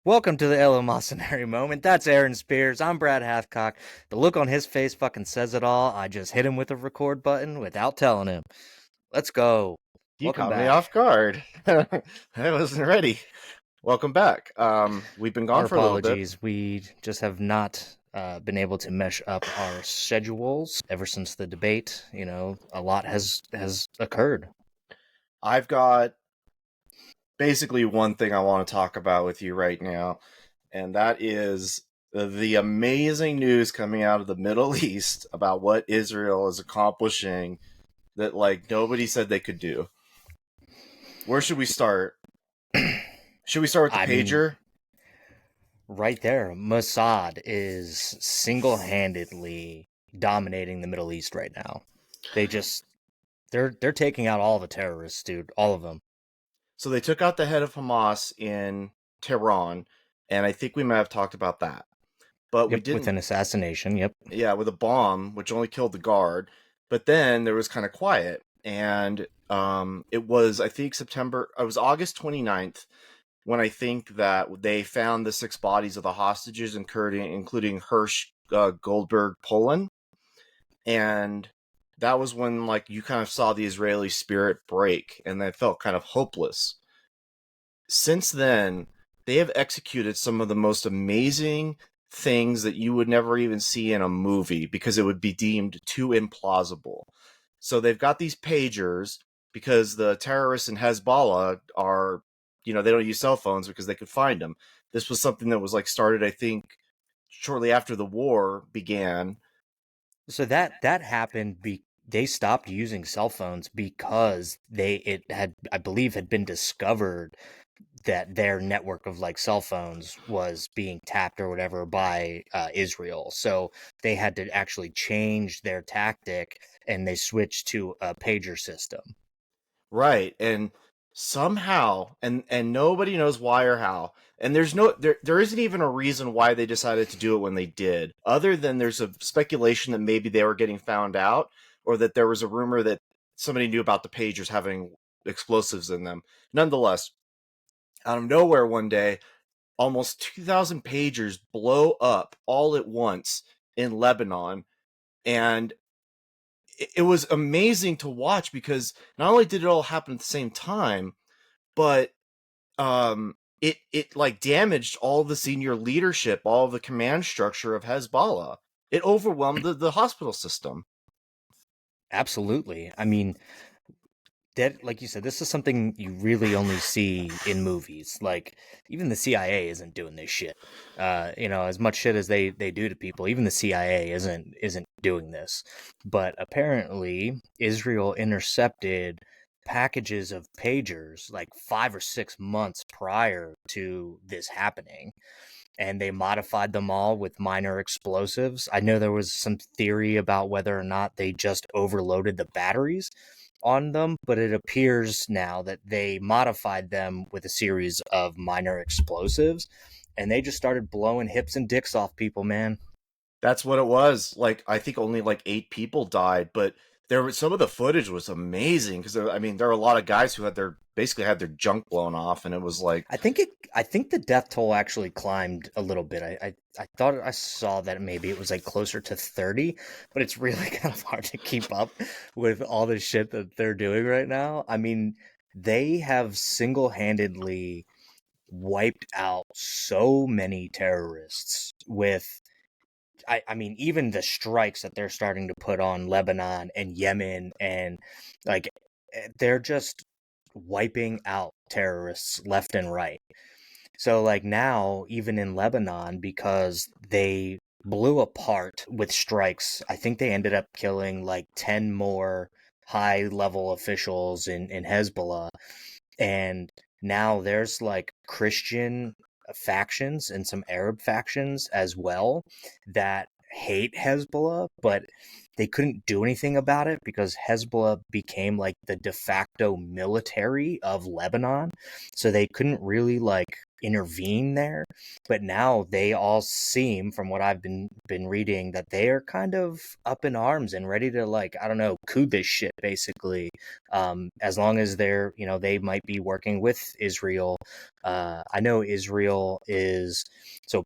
Welcome to the eleemosynary moment. That's Aaron Spears. I'm Brad Hathcock. The look on his face fucking says it all. I just hit him with a record button without telling him. Let's go. You Welcome caught me back. off guard. I wasn't ready. Welcome back. We've been Our gone for a little bit. apologies. We just have not been able to mesh up our schedules ever since the debate. A lot has occurred. I've got basically one thing I want to talk about with you right now, and that is the amazing news coming out of the Middle East about what Israel is accomplishing that like nobody said they could do. Where should we start? Should we start with I the mean, pager? right there, Mossad is single-handedly dominating the Middle East right now. They just they're taking out all the terrorists, dude. All of them. So they took out the head of Hamas in Tehran, and I think we might have talked about that. But we Yep, with didn't, an assassination. Yep. yeah, with a bomb, which only killed the guard. But then there was kind of quiet. And it was, I think, it was August 29th when I think that they found the six bodies of the hostages, including Hirsch Goldberg Poland. And that was when, like, you kind of saw the Israeli spirit break, and they felt kind of hopeless. Since then, they have executed some of the most amazing things that you would never even see in a movie because it would be deemed too implausible. So they've got these pagers because the terrorists in Hezbollah are, they don't use cell phones because they could find them. This was something that was like started, I think, shortly after the war began. So that happened. They stopped using cell phones because it had, I believe, had been discovered that their network of like cell phones was being tapped or whatever by Israel. So they had to actually change their tactic, and they switched to a pager system. Right. And somehow and nobody knows why or how. And there isn't even a reason why they decided to do it when they did, other than there's a speculation that maybe they were getting found out or that there was a rumor that somebody knew about the pagers having explosives in them. Nonetheless, out of nowhere one day, almost 2,000 pagers blow up all at once in Lebanon, and it was amazing to watch because not only did it all happen at the same time, but it like damaged all the senior leadership, all of the command structure of Hezbollah. It overwhelmed the hospital system. Absolutely. I mean, that, like you said, this is something you really only see in movies. Like, even the CIA isn't doing this shit. As much shit as they do to people, even the CIA isn't doing this. But apparently, Israel intercepted packages of pagers like 5 or 6 months prior to this happening, and they modified them all with minor explosives. I know there was some theory about whether or not they just overloaded the batteries on them, but it appears now that they modified them with a series of minor explosives, and they just started blowing hips and dicks off people, man. That's what it was. Like I think only like 8 people died, but there was some of the footage was amazing because I mean there were a lot of guys who had their basically had their junk blown off, and it was like I think the death toll actually climbed a little bit. I thought I saw that maybe it was like closer to 30, but it's really kind of hard to keep up with all the shit that they're doing right now. I mean, they have single-handedly wiped out so many terrorists with I mean, even the strikes that they're starting to put on Lebanon and Yemen, and like they're just wiping out terrorists left and right. So like now, even in Lebanon, because they blew apart with strikes, I think they ended up killing like 10 more high level officials in Hezbollah. And now there's like Christian factions and some Arab factions as well that hate Hezbollah, but they couldn't do anything about it because Hezbollah became like the de facto military of Lebanon. So they couldn't really like intervene there. But now they all seem, from what I've been reading, that they are kind of up in arms and ready to, like, I don't know, coup this shit basically. As long as they're, they might be working with Israel. I know Israel is so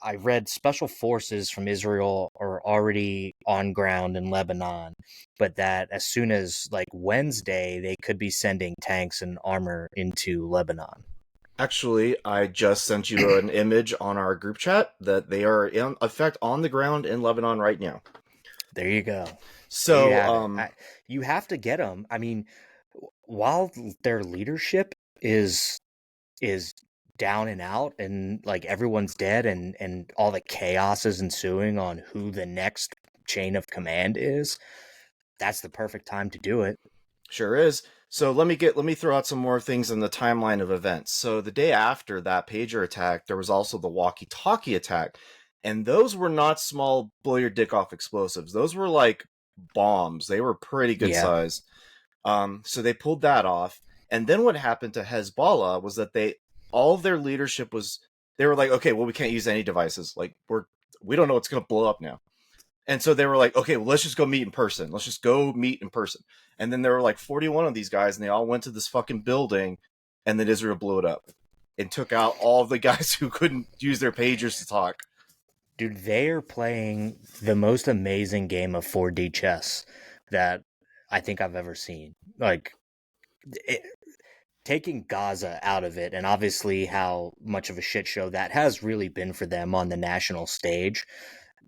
I read special forces from Israel are already on ground in Lebanon, but that as soon as like Wednesday, they could be sending tanks and armor into Lebanon. Actually, I just sent you an image on our group chat that they are in effect on the ground in Lebanon right now. There you go. There you So, have it. You have to get them. I mean, while their leadership is is down and out and like everyone's dead and all the chaos is ensuing on who the next chain of command is, that's the perfect time to do it. sure is. So let me throw out some more things in the timeline of events. So the day after that pager attack, there was also the walkie-talkie attack, and those were not small blow your dick off explosives. Those were like bombs. They were pretty good Yeah. sized. So they pulled that off, and then what happened to Hezbollah was that all of their leadership was they were like, okay, well we can't use any devices. Like we don't know what's going to blow up now. And so they were like, okay, well, let's just go meet in person. Let's just go meet in person. And then there were like 41 of these guys, and they all went to this fucking building, and then Israel blew it up and took out all of the guys who couldn't use their pagers to talk. Dude, they are playing the most amazing game of 4D chess that I think I've ever seen. Like, it, taking Gaza out of it, and obviously how much of a shit show that has really been for them on the national stage,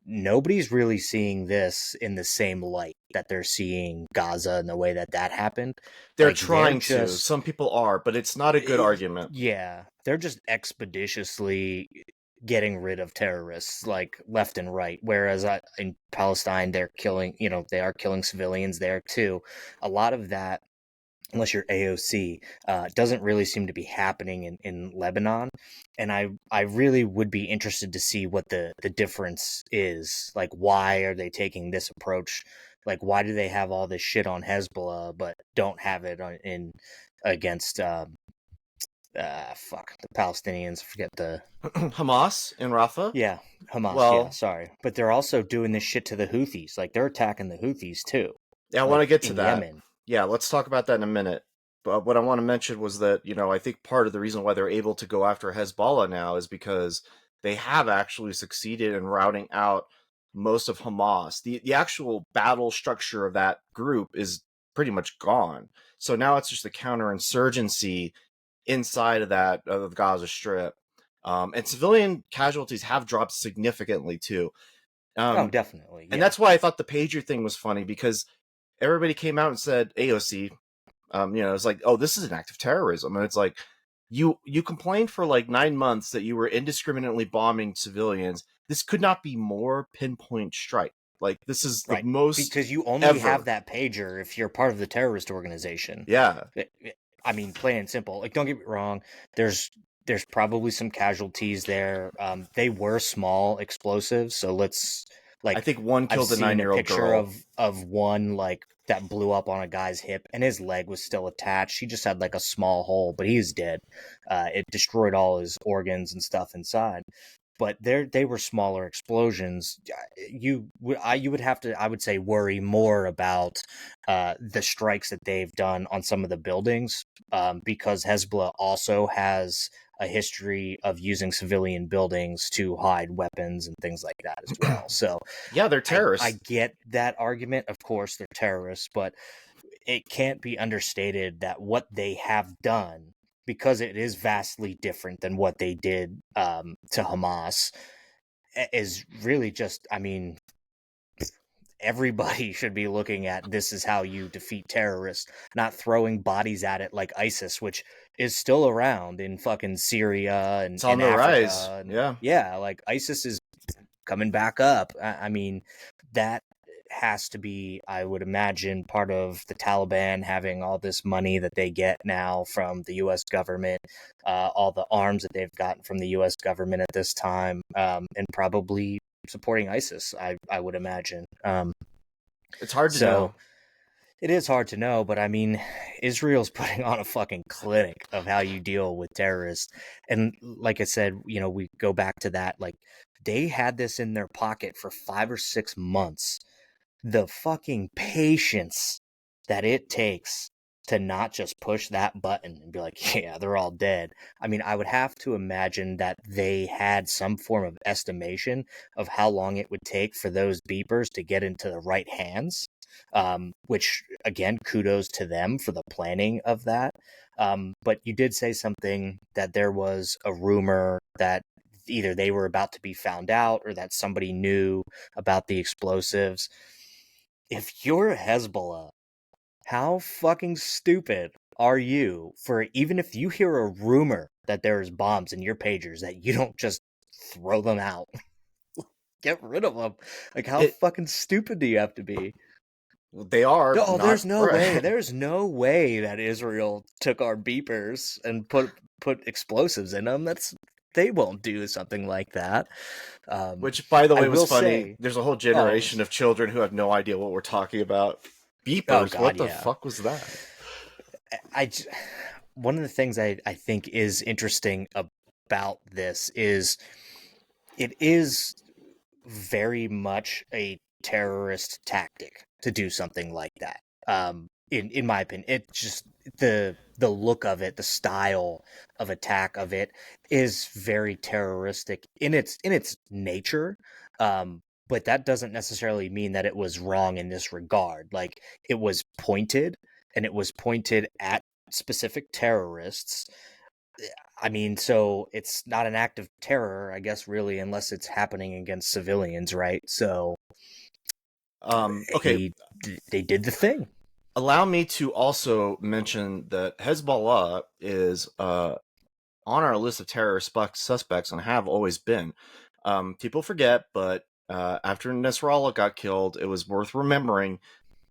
nobody's really seeing this in the same light that they're seeing Gaza and the way that that happened. They're Like, they're trying to. just, Some people are, but it's not a good argument. yeah, they're just expeditiously getting rid of terrorists like left and right. Whereas in Palestine, they're killing, they are killing civilians there too. A lot of that, unless you're AOC, doesn't really seem to be happening in Lebanon. And I really would be interested to see what the difference is. Like, why are they taking this approach? Like, why do they have all this shit on Hezbollah but don't have it in against the Palestinians? Forget the Hamas in Rafah. yeah, Hamas. Yeah, Well, sorry, but they're also doing this shit to the Houthis. Like, they're attacking the Houthis too, yeah, I want like to get to in that. Yemen. Yeah, let's talk about that in a minute. But what I want to mention was that, I think part of the reason why they're able to go after Hezbollah now is because they have actually succeeded in routing out most of Hamas. The actual battle structure of that group is pretty much gone. So now it's just a counterinsurgency inside of of the Gaza Strip. And civilian casualties have dropped significantly too. Oh, Um, definitely, and yeah. that's why I thought the pager thing was funny because everybody came out and said AOC. It's like, oh, this is an act of terrorism, and it's like you complained for like 9 months that you were indiscriminately bombing civilians. This could not be more pinpoint strike. Like this is the Right. most Because you only have ever. that pager if you're part of the terrorist organization. Yeah, I mean, plain and simple. Like, don't get me wrong. There's probably some casualties there. They were small explosives, so let's I like think one I've killed a seen a 9-year-old picture girl. of one like that blew up on a guy's hip, and his leg was still attached. He just had like a small hole, but he's dead. It destroyed all his organs and stuff inside, but they were smaller explosions. You would have to, I would say, worry more about the strikes that they've done on some of the buildings, because Hezbollah also has a history of using civilian buildings to hide weapons and things like that as well. So Yeah, they're I terrorists. get that argument. Of course, they're terrorists, but it can't be understated that what they have done, because it is vastly different than what they did to Hamas, is really just, I mean, everybody should be looking at this is how you defeat terrorists, not throwing bodies at it like ISIS, which is still around in fucking Syria It's and on the rise. Africa. And Yeah. yeah, like ISIS is coming back up. I mean, that has to be, I would imagine, part of the Taliban having all this money that they get now from the U.S. government, all the arms that they've gotten from the U.S. government at this time, and probably supporting ISIS. I would imagine. It's hard to So know. it is hard to know, but I mean, Israel's putting on a fucking clinic of how you deal with terrorists. And like I said, we go back to that. Like, they had this in their pocket for 5 or 6 months. The fucking patience that it takes to not just push that button and be like, yeah, they're all dead. I mean, I would have to imagine that they had some form of estimation of how long it would take for those beepers to get into the right hands. Which, again, kudos to them for the planning of that. But you did say something that there was a rumor that either they were about to be found out or that somebody knew about the explosives. If you're Hezbollah, how fucking stupid are you for, even if you hear a rumor that there's bombs in your pagers, that you don't just throw them out? Get rid of them. Like, how It fucking stupid do you have to be? They are Oh, not there's no way. right. There's no way that Israel took our beepers and put explosives in them. They won't do something like that. Which, by the I way, was will funny. say, There's a whole oh, generation of children who have no idea what we're talking about. oh Beepers, God, what the yeah. fuck was that? I one of the things I think is interesting about this is it is very much a terrorist tactic to do something like that. In my opinion, it just, the look of it, the style of attack of it is very terroristic in its nature. But that doesn't necessarily mean that it was wrong in this regard. Like, it was pointed, and it was pointed at specific terrorists. I mean, so it's not an act of terror, I guess, really, unless it's happening against civilians, right? So Okay, he, they did the thing. allow me to also mention that Hezbollah is on our list of terrorist suspects and have always been. People forget, but after Nasrallah got killed, it was worth remembering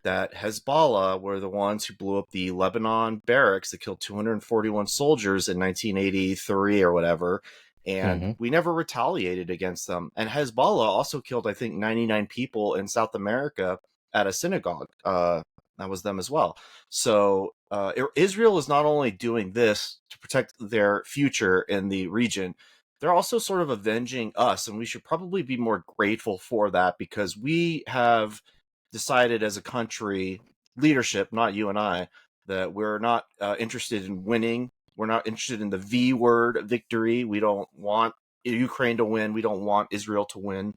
that Hezbollah were the ones who blew up the Lebanon barracks that killed 241 soldiers in 1983 or whatever. And Mm-hmm. we never retaliated against them. And Hezbollah also killed, I think, 99 people in South America at a synagogue. That was them as well. So Israel is not only doing this to protect their future in the region, they're also sort of avenging us. And we should probably be more grateful for that because we have decided as a country, leadership, not you and I, that we're not interested in winning. We're not interested in the V word, victory. We don't want Ukraine to win. We don't want Israel to win.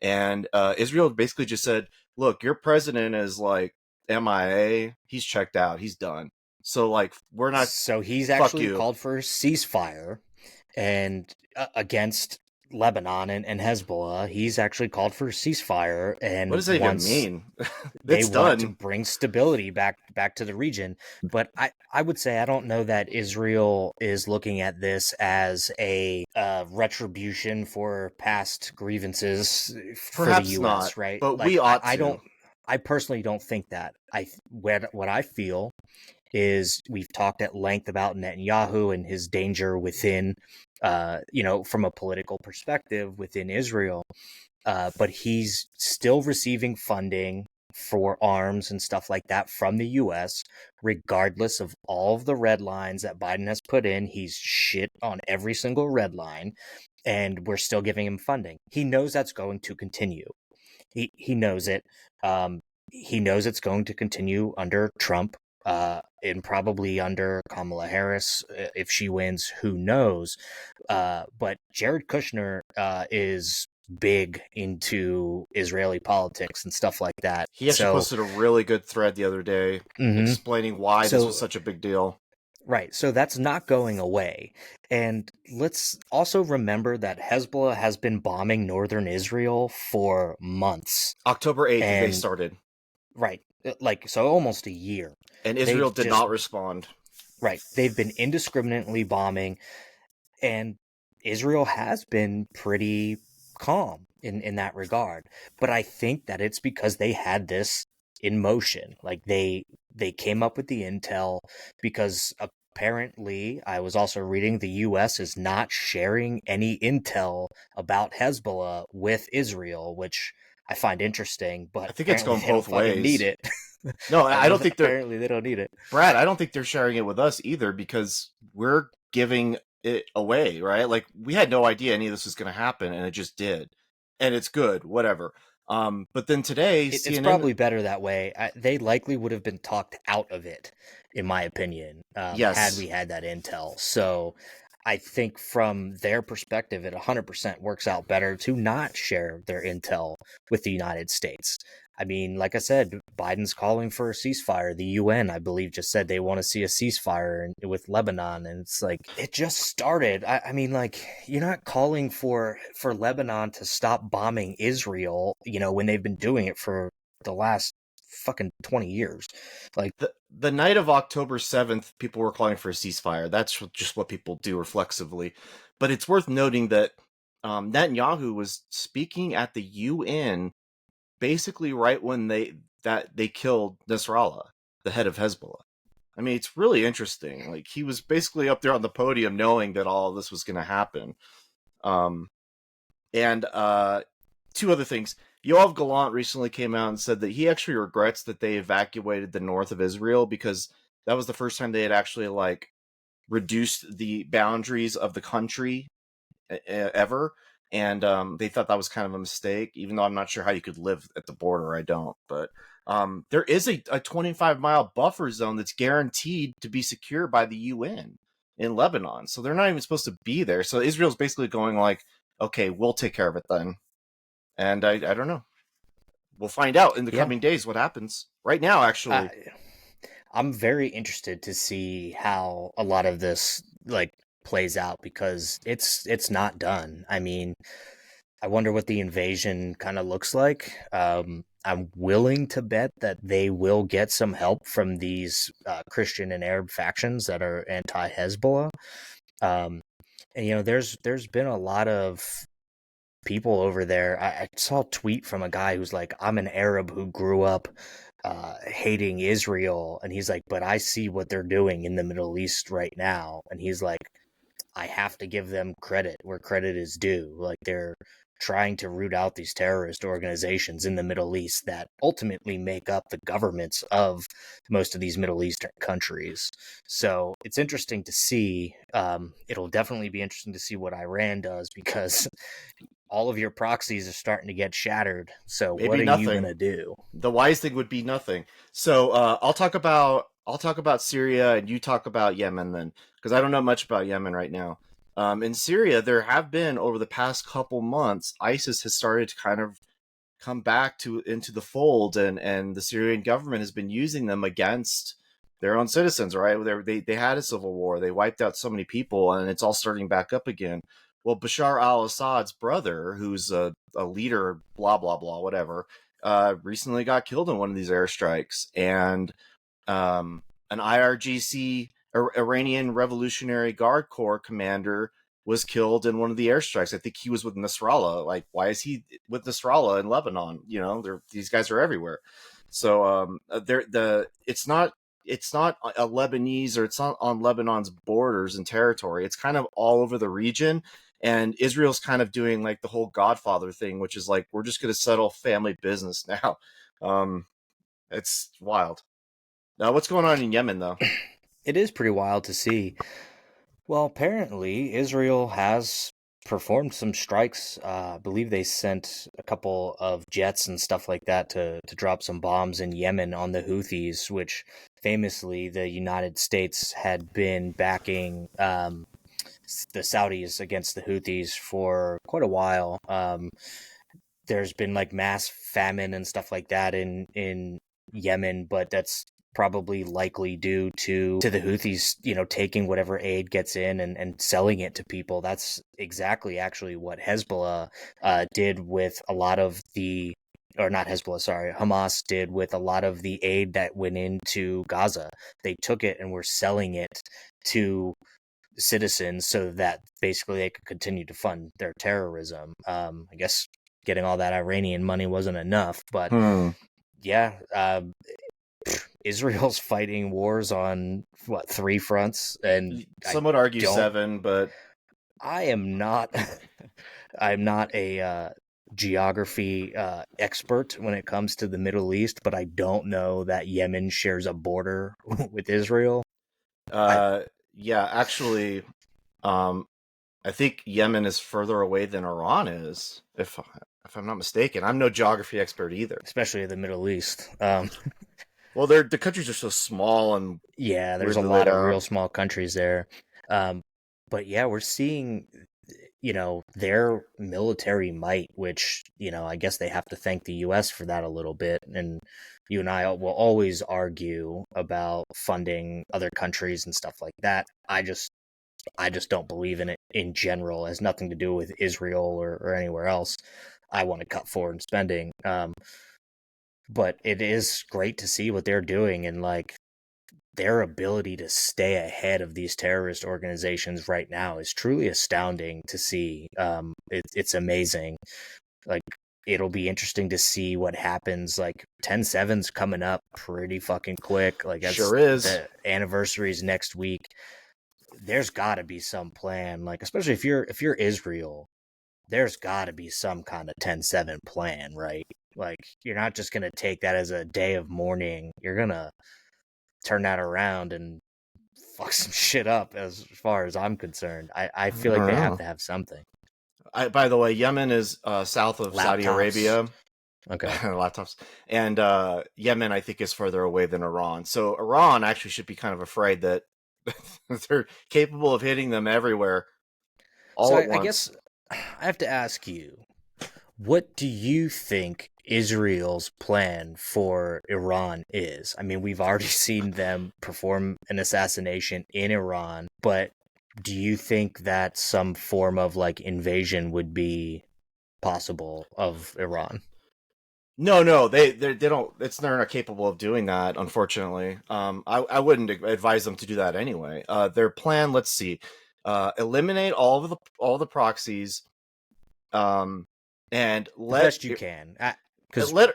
And Israel basically just said, look, your president is like MIA. He's checked out. He's done. So, like, we're not, So he's fuck actually you. called for a ceasefire, and against Lebanon and Hezbollah, he's actually called for a ceasefire What and does that even wants mean? they It's want to done. bring stability back to the region. But I would say I don't know that Israel is looking at this as a retribution for past grievances for the Perhaps not, U.S., right? but we Like, ought I don't, to. I personally don't think that. What I feel is, we've talked at length about Netanyahu and his danger within, from a political perspective within Israel. But he's still receiving funding for arms and stuff like that from the U.S., regardless of all of the red lines that Biden has put in. He's shit on every single red line, and we're still giving him funding. He knows that's going to continue. He knows it. He knows it's going to continue under Trump, and probably under Kamala Harris if she wins. Who knows? But Jared Kushner is big into Israeli politics and stuff like that. He actually So, posted a really good thread the other day mhm. explaining why this was so such a big deal. right, so that's not going away. And let's also remember that Hezbollah has been bombing northern Israel for months. October 8th, they And started, right, like, so almost a year. and Israel They've did just not respond. right, they've been indiscriminately bombing, and Israel has been pretty calm in that regard. But I think that it's because they had this in motion. Like, they came up with the intel because apparently, I was also reading the U.S. is not sharing any intel about Hezbollah with Israel, which I find interesting, but I think it's apparently going they don't both fucking need ways. it. No, I don't think they're Apparently they don't need it. Brad. I don't think they're sharing it with us either because we're giving it away, right? Like we had no idea any of this was going to happen, and it just did, and it's good, whatever. But then today, It's CNN, probably better that way. They likely would have been talked out of it, in my opinion, had yes, we had that intel. So I think from their perspective, it 100% works out better to not share their intel with the United States. I mean, like I said, Biden's calling for a ceasefire. The UN, I believe, just said they want to see a ceasefire with Lebanon, and it's like it just started. I mean, like you're not calling for Lebanon to stop bombing Israel, when they've been doing it for the last fucking 20 years. Like, the night of October 7th, people were calling for a ceasefire. That's just what people do reflexively. But it's worth noting that Netanyahu was speaking at the UN basically right when they killed Nasrallah, the head of Hezbollah. I mean, it's really interesting. Like he was basically up there on the podium, knowing that all of this was going to happen. Um, and two other things. Yoav Gallant recently came out and said that he actually regrets that they evacuated the north of Israel because that was the first time they had actually like reduced the boundaries of the country ever, and they thought that was kind of a mistake. Even though I'm not sure how you could live at the border, I don't. But there is a 25-mile buffer zone that's guaranteed to be secure by the UN in Lebanon, so they're not even supposed to be there. So Israel's basically going like, okay, we'll take care of it then. And I don't know. We'll find out in the yeah, coming days what happens. Right now, I, actually, I'm very interested to see how a lot of this like plays out because it's not done. I mean, I wonder what the invasion kind of looks like. I'm willing to bet that they will get some help from these Christian and Arab factions that are anti-Hezbollah. Um, and there's been a lot of people over there. I saw a tweet from a guy who's like, "I'm an Arab who grew up hating Israel," and he's like, "But I see what they're doing in the Middle East right now," and he's like, I have to give them credit where credit is due. Like they're trying to root out these terrorist organizations in the Middle East that ultimately make up the governments of most of these Middle Eastern countries. So it's interesting to see. It'll definitely be interesting to see what Iran does because all of your proxies are starting to get shattered. So what maybe are you nothing. gonna do? The wise thing would be nothing. So I'll talk about Syria, and you talk about Yemen then, because I don't know much about Yemen right now. In Syria, there have been over the past couple months, ISIS has started to kind of come back to into the fold, and the Syrian government has been using them against their own citizens. Right? They had a civil war. They wiped out so many people, and it's all starting back up again. Well, Bashar al-Assad's brother, who's a leader, blah blah blah, whatever, recently got killed in one of these airstrikes, and an IRGC Iranian Revolutionary Guard Corps commander was killed in one of the airstrikes. I think he was with Nasrallah. Like, why is he with Nasrallah in Lebanon? These guys are everywhere. So it's not a Lebanese, or it's not on Lebanon's borders and territory. It's kind of all over the region. And Israel's kind of doing like the whole Godfather thing, which is like, we're just going to settle family business now. Um, it's wild. Now, what's going on in Yemen, though? It is pretty wild to see. Well, apparently, Israel has performed some strikes. I believe they sent a couple of jets and stuff like that to drop some bombs in Yemen on the Houthis, which famously the United States had been backing the Saudis against the Houthis for quite a while. There's been like mass famine and stuff like that in Yemen, but that's probably likely due to the Houthis, taking whatever aid gets in and selling it to people. That's exactly actually what Hezbollah did with a lot of the or not Hezbollah, sorry, Hamas did with a lot of the aid that went into Gaza. They took it and were selling it to citizens so that basically they could continue to fund their terrorism. I guess getting all that Iranian money wasn't enough, but Hmm. yeah, Israel's fighting wars on what, three fronts, and I Some would argue don't. seven, but I am not. I'm not a geography expert when it comes to the Middle East, but I don't know that Yemen shares a border with Israel. I uh, yeah, actually, um, I think Yemen is further away than Iran is, if I'm not mistaken. I'm no geography expert either. Especially the Middle East. Well, the countries are so small and Yeah, there's a weirdly laid lot of out. real small countries there. Um, but yeah, we're seeing, their military might, which, I guess they have to thank the US for that a little bit. And you and I will always argue about funding other countries and stuff like that. I just don't believe in it in general. It has nothing to do with Israel or anywhere else. I want to cut foreign spending. But it is great to see what they're doing, and like their ability to stay ahead of these terrorist organizations right now is truly astounding to see. It's amazing. Like, it'll be interesting to see what happens. Like 10/7's coming up pretty fucking quick. Like, that's Sure is. the anniversaries next week. There's got to be some plan. Like, especially if you're Israel, there's got to be some kind of 10/7 plan, right? Like, you're not just gonna take that as a day of mourning. You're gonna turn that around and fuck some shit up as far as I'm concerned. I I feel don't like they have know. to have something. By the way, Yemen is south of Saudi Laptops. Arabia. Okay. Laptops. And Yemen, I think, is further away than Iran. So Iran actually should be kind of afraid that they're capable of hitting them everywhere So all at I once. guess I have to ask you, what do you think Israel's plan for Iran is? I mean, we've already seen them perform an assassination in Iran, but do you think that some form of like invasion would be possible of Iran? No, no, they don't. They're not capable of doing that. Unfortunately, I wouldn't advise them to do that anyway. Their plan, let's see, eliminate all of the proxies, um, and The best you can, because let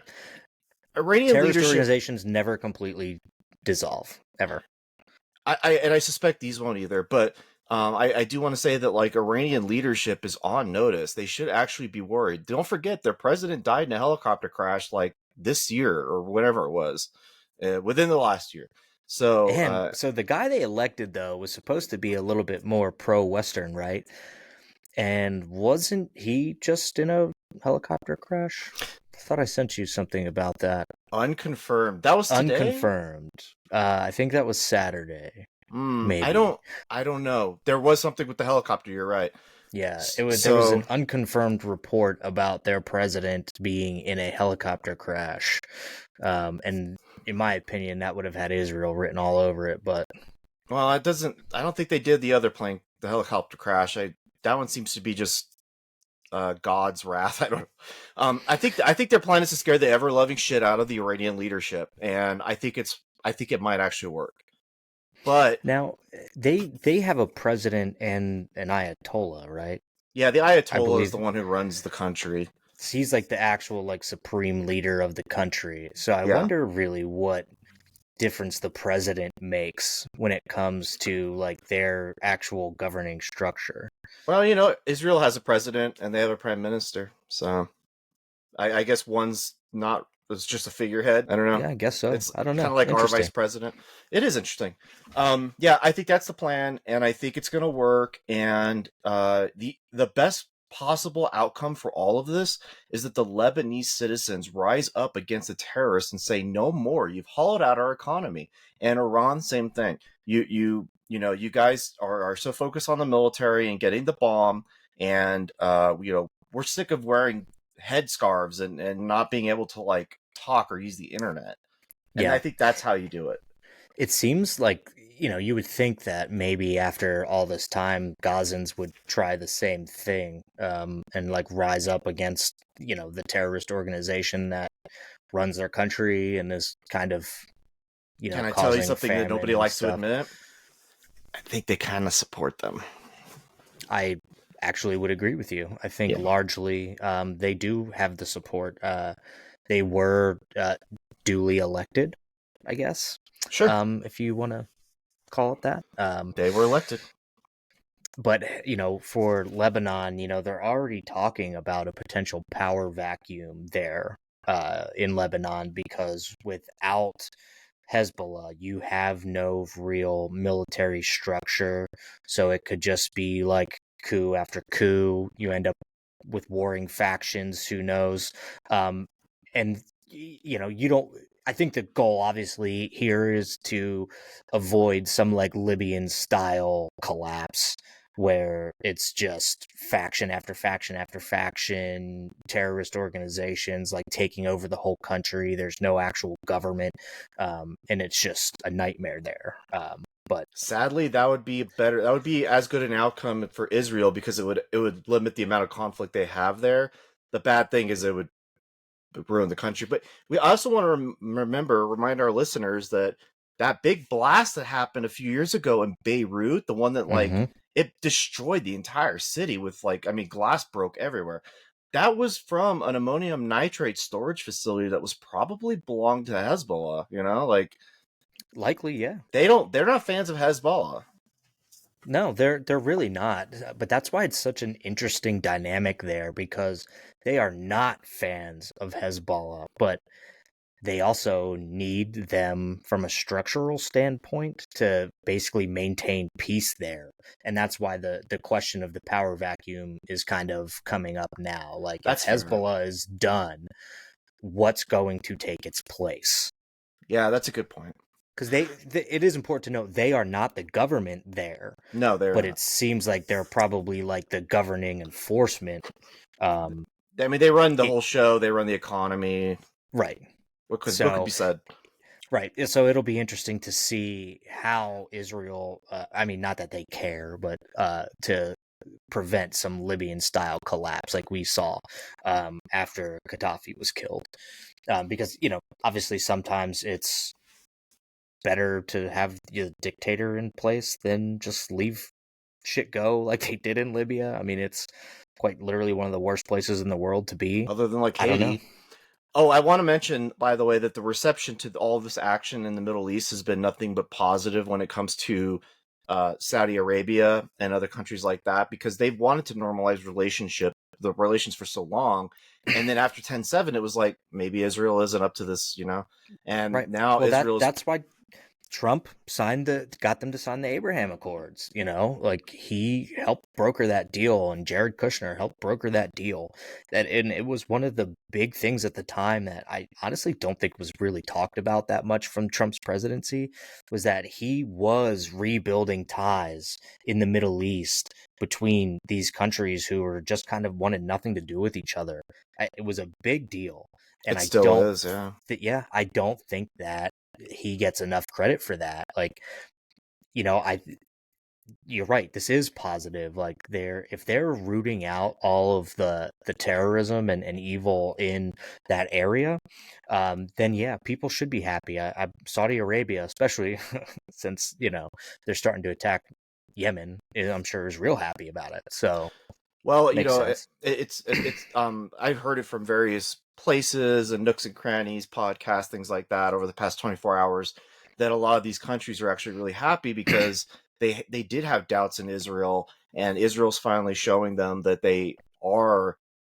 Iranian terrorist leadership. organizations never completely dissolve, ever. I suspect these won't either, but I do want to say that like Iranian leadership is on notice. They should actually be worried. Don't forget their president died in a helicopter crash like this year or whatever it was, within the last year. So And so the guy they elected, though, was supposed to be a little bit more pro-Western, right? And wasn't he just in a helicopter crash? I thought I sent you something about that. unconfirmed. That was today. Unconfirmed. I think that was Saturday, Hmm. maybe. I don't know. There was something with the helicopter. You're right. Yeah, it was. There was So an unconfirmed report about their president being in a helicopter crash, and in my opinion, that would have had Israel written all over it. But well, it doesn't. I don't think they did the other plane, the helicopter crash. That one seems to be just God's wrath. I don't know. I think their plan is to scare the ever loving shit out of the Iranian leadership, and I think it might actually work. But now they have a president and an Ayatollah, right? yeah, the I Ayatollah is the believe one who runs the country. he's like the actual like supreme leader of the country. So I Yeah. wonder really what difference the president makes when it comes to like their actual governing structure. Well, you know, Israel has a president and they have a prime minister, so I guess one's not. It's just a figurehead. I don't know. Yeah, I guess so. It's I don't kind know. of like our Interesting. vice president. It is interesting. Yeah, I think that's the plan, and I think it's going to work. And the best possible outcome for all of this is that the Lebanese citizens rise up against the terrorists and say, "No more! You've hollowed out our economy." And Iran, same thing. You know, you guys are so focused on the military and getting the bomb, and you know, we're sick of wearing headscarves and not being able to like talk or use the internet. And I Yeah. think that's how you do it. It seems like, you would think that maybe after all this time, Gazans would try the same thing, and like rise up against, the terrorist organization that runs their country and is kind of, Can I tell you causing something that famine nobody and likes to stuff. admit? I think they kind of support them. I actually would agree with you. I think Yeah. largely they do have the support. They were duly elected. I guess, Sure. if you want to call it that. They were elected. But for Lebanon, they're already talking about a potential power vacuum there in Lebanon, because without Hezbollah, you have no real military structure. So it could just be like coup after coup. You end up with warring factions. Who knows? And you don't. I think the goal, obviously, here is to avoid some like Libyan style collapse where it's just faction after faction after faction, terrorist organizations like taking over the whole country. There's no actual government, and it's just a nightmare there. But Sadly, that would be better. That would be as good an outcome for Israel because it would limit the amount of conflict they have there. The bad thing is it would ruin the country. But we also want to remind our listeners that that big blast that happened a few years ago in Beirut, the one that like mm-hmm. it destroyed the entire city with like, I mean, glass broke everywhere. That was from an ammonium nitrate storage facility that was probably belonged to Hezbollah. Like Likely, yeah. they're not fans of Hezbollah. No, they're really not. But that's why it's such an interesting dynamic there, because they are not fans of Hezbollah, but they also need them from a structural standpoint to basically maintain peace there. And that's why the question of the power vacuum is kind of coming up now. Like, if That's fair. Hezbollah is done, what's going to take its place? Yeah, that's a good point. Because it is important to note they are not the government there, No, they're but not. it seems like they're probably like the governing enforcement. Um, I mean, they run the it, whole show. They run the economy. right. What could So be said? right. So it'll be interesting to see how Israel, I mean, not that they care, but to prevent some Libyan style collapse like we saw after Gaddafi was killed. Because, obviously sometimes it's better to have the dictator in place than just leave shit go like they did in Libya. I mean, it's quite literally one of the worst places in the world to be. Other than like I don't know. Haiti. Oh, I want to mention, by the way, that the reception to all of this action in the Middle East has been nothing but positive when it comes to Saudi Arabia and other countries like that, because they've wanted to normalize the relations for so long. And then after 10/7, it was like, maybe Israel isn't up to this. And Right. now Well, Israel is. that's why Trump got them to sign the Abraham Accords. Like he helped broker that deal, and Jared Kushner helped broker that deal. And it was one of the big things at the time that I honestly don't think was really talked about that much from Trump's presidency, was that he was rebuilding ties in the Middle East between these countries who were just kind of wanted nothing to do with each other. It was a big deal, and It still is, yeah. I don't think that he gets enough credit for that. Like, I you're right. This is positive. Like, if they're rooting out all of the terrorism and evil in that area, then yeah, people should be happy. Saudi Arabia, especially since they're starting to attack Yemen, I'm sure is real happy about it. So Well, makes sense. I've heard it from various places and nooks and crannies, podcasts, things like that over the past 24 hours that a lot of these countries are actually really happy because they did have doubts in Israel, and Israel's finally showing them that they are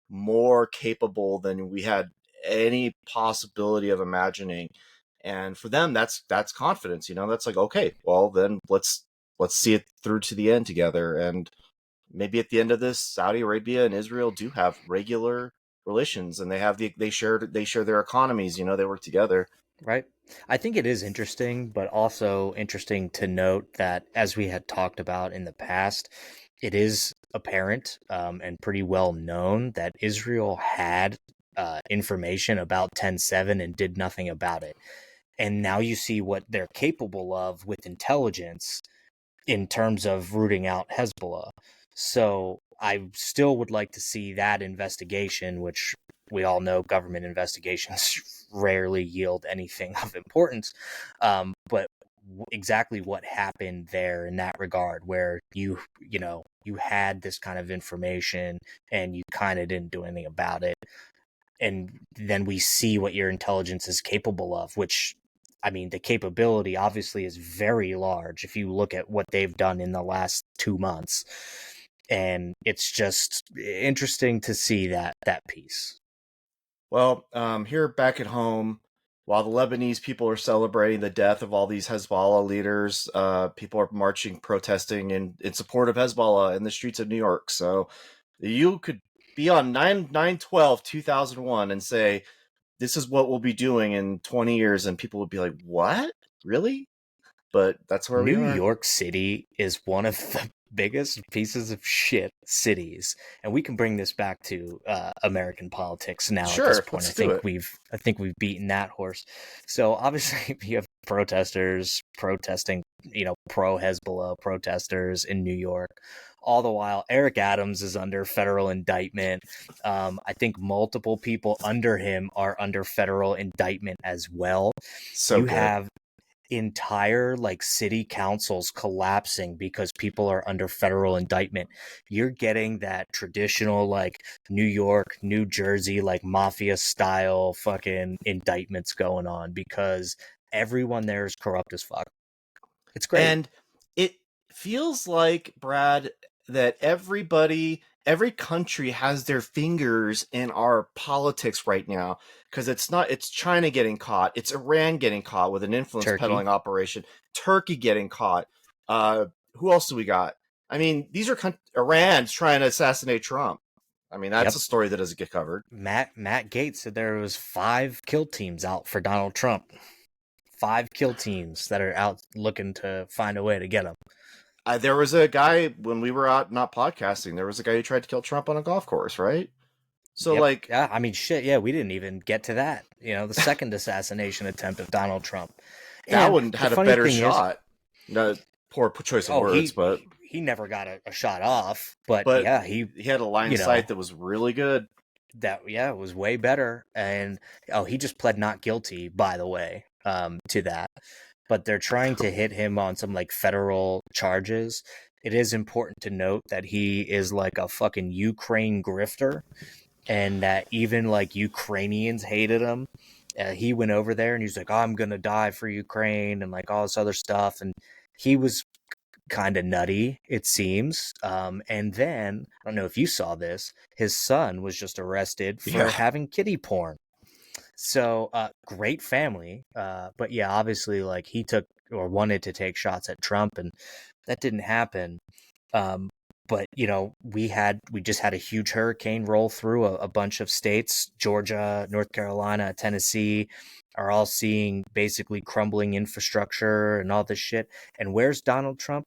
more capable than we had any possibility of imagining. And for them that's confidence, that's like, okay, well then let's see it through to the end together. And maybe at the end of this, Saudi Arabia and Israel do have regular relations, and they share their economies. They work together. Right. I think it is interesting, but also interesting to note that, as we had talked about in the past, it is apparent and pretty well known that Israel had information about 10/7 and did nothing about it. And now you see what they're capable of with intelligence in terms of rooting out Hezbollah. So I still would like to see that investigation, which we all know government investigations rarely yield anything of importance. But exactly what happened there in that regard, where you had this kind of information and you kind of didn't do anything about it, and then we see what your intelligence is capable of, which I mean, the capability obviously is very large if you look at what they've done in the last 2 months. And it's just interesting to see that piece. Well, here back at home, while the Lebanese people are celebrating the death of all these Hezbollah leaders, people are marching, protesting in support of Hezbollah in the streets of New York. So you could be on 9/12/2001 and say, this is what we'll be doing in 20 years, and people would be like, what? Really? But that's where we New are. York City is one of the biggest pieces of shit cities, and we can bring this back to American politics now. At this Sure, point, let's do it. I think we've beaten that horse. So obviously, we have protesters protesting, pro Hezbollah protesters in New York. All the while, Eric Adams is under federal indictment. I think multiple people under him are under federal indictment as well. So You good. have entire like city councils collapsing because people are under federal indictment. You're getting that traditional like New York, New Jersey, like mafia style fucking indictments going on because everyone there is corrupt as fuck. It's great. And it feels like, Brad, that every country has their fingers in our politics right now, because it's China getting caught, it's Iran getting caught with an influence Turkey. peddling operation, Turkey getting caught. Who else do we got? I mean, these are Iran's trying to assassinate Trump. I mean, that's Yep. a story that doesn't get covered. Matt Gaetz said there was 5 kill teams out for Donald Trump. 5 kill teams that are out looking to find a way to get him. There was a guy when we were out not podcasting. There was a guy who tried to kill Trump on a golf course, right? So Yep. like Yeah. I mean, shit. Yeah, we didn't even get to that. The second assassination attempt of Donald Trump. that And one the had a funny better thing is, shot. No, poor choice of oh, words, he never got a shot off. But but yeah, he had a line you of sight know, that was really good. that yeah, it was way better. And he just pled not guilty, by the way, to that. But they're trying to hit him on some like federal charges. It is important to note that he is like a fucking Ukraine grifter, and that even like Ukrainians hated him. He went over there and he's like, oh, I'm gonna die for Ukraine and like all this other stuff, and he was kind of nutty, it seems. And then I don't know if you saw this, his son was just arrested for Yeah. having kitty porn. So great family, but yeah, obviously like he took or wanted to take shots at Trump, and that didn't happen. Um, but we just had a huge hurricane roll through a bunch of states. Georgia, North Carolina, Tennessee are all seeing basically crumbling infrastructure and all this shit. And where's Donald Trump?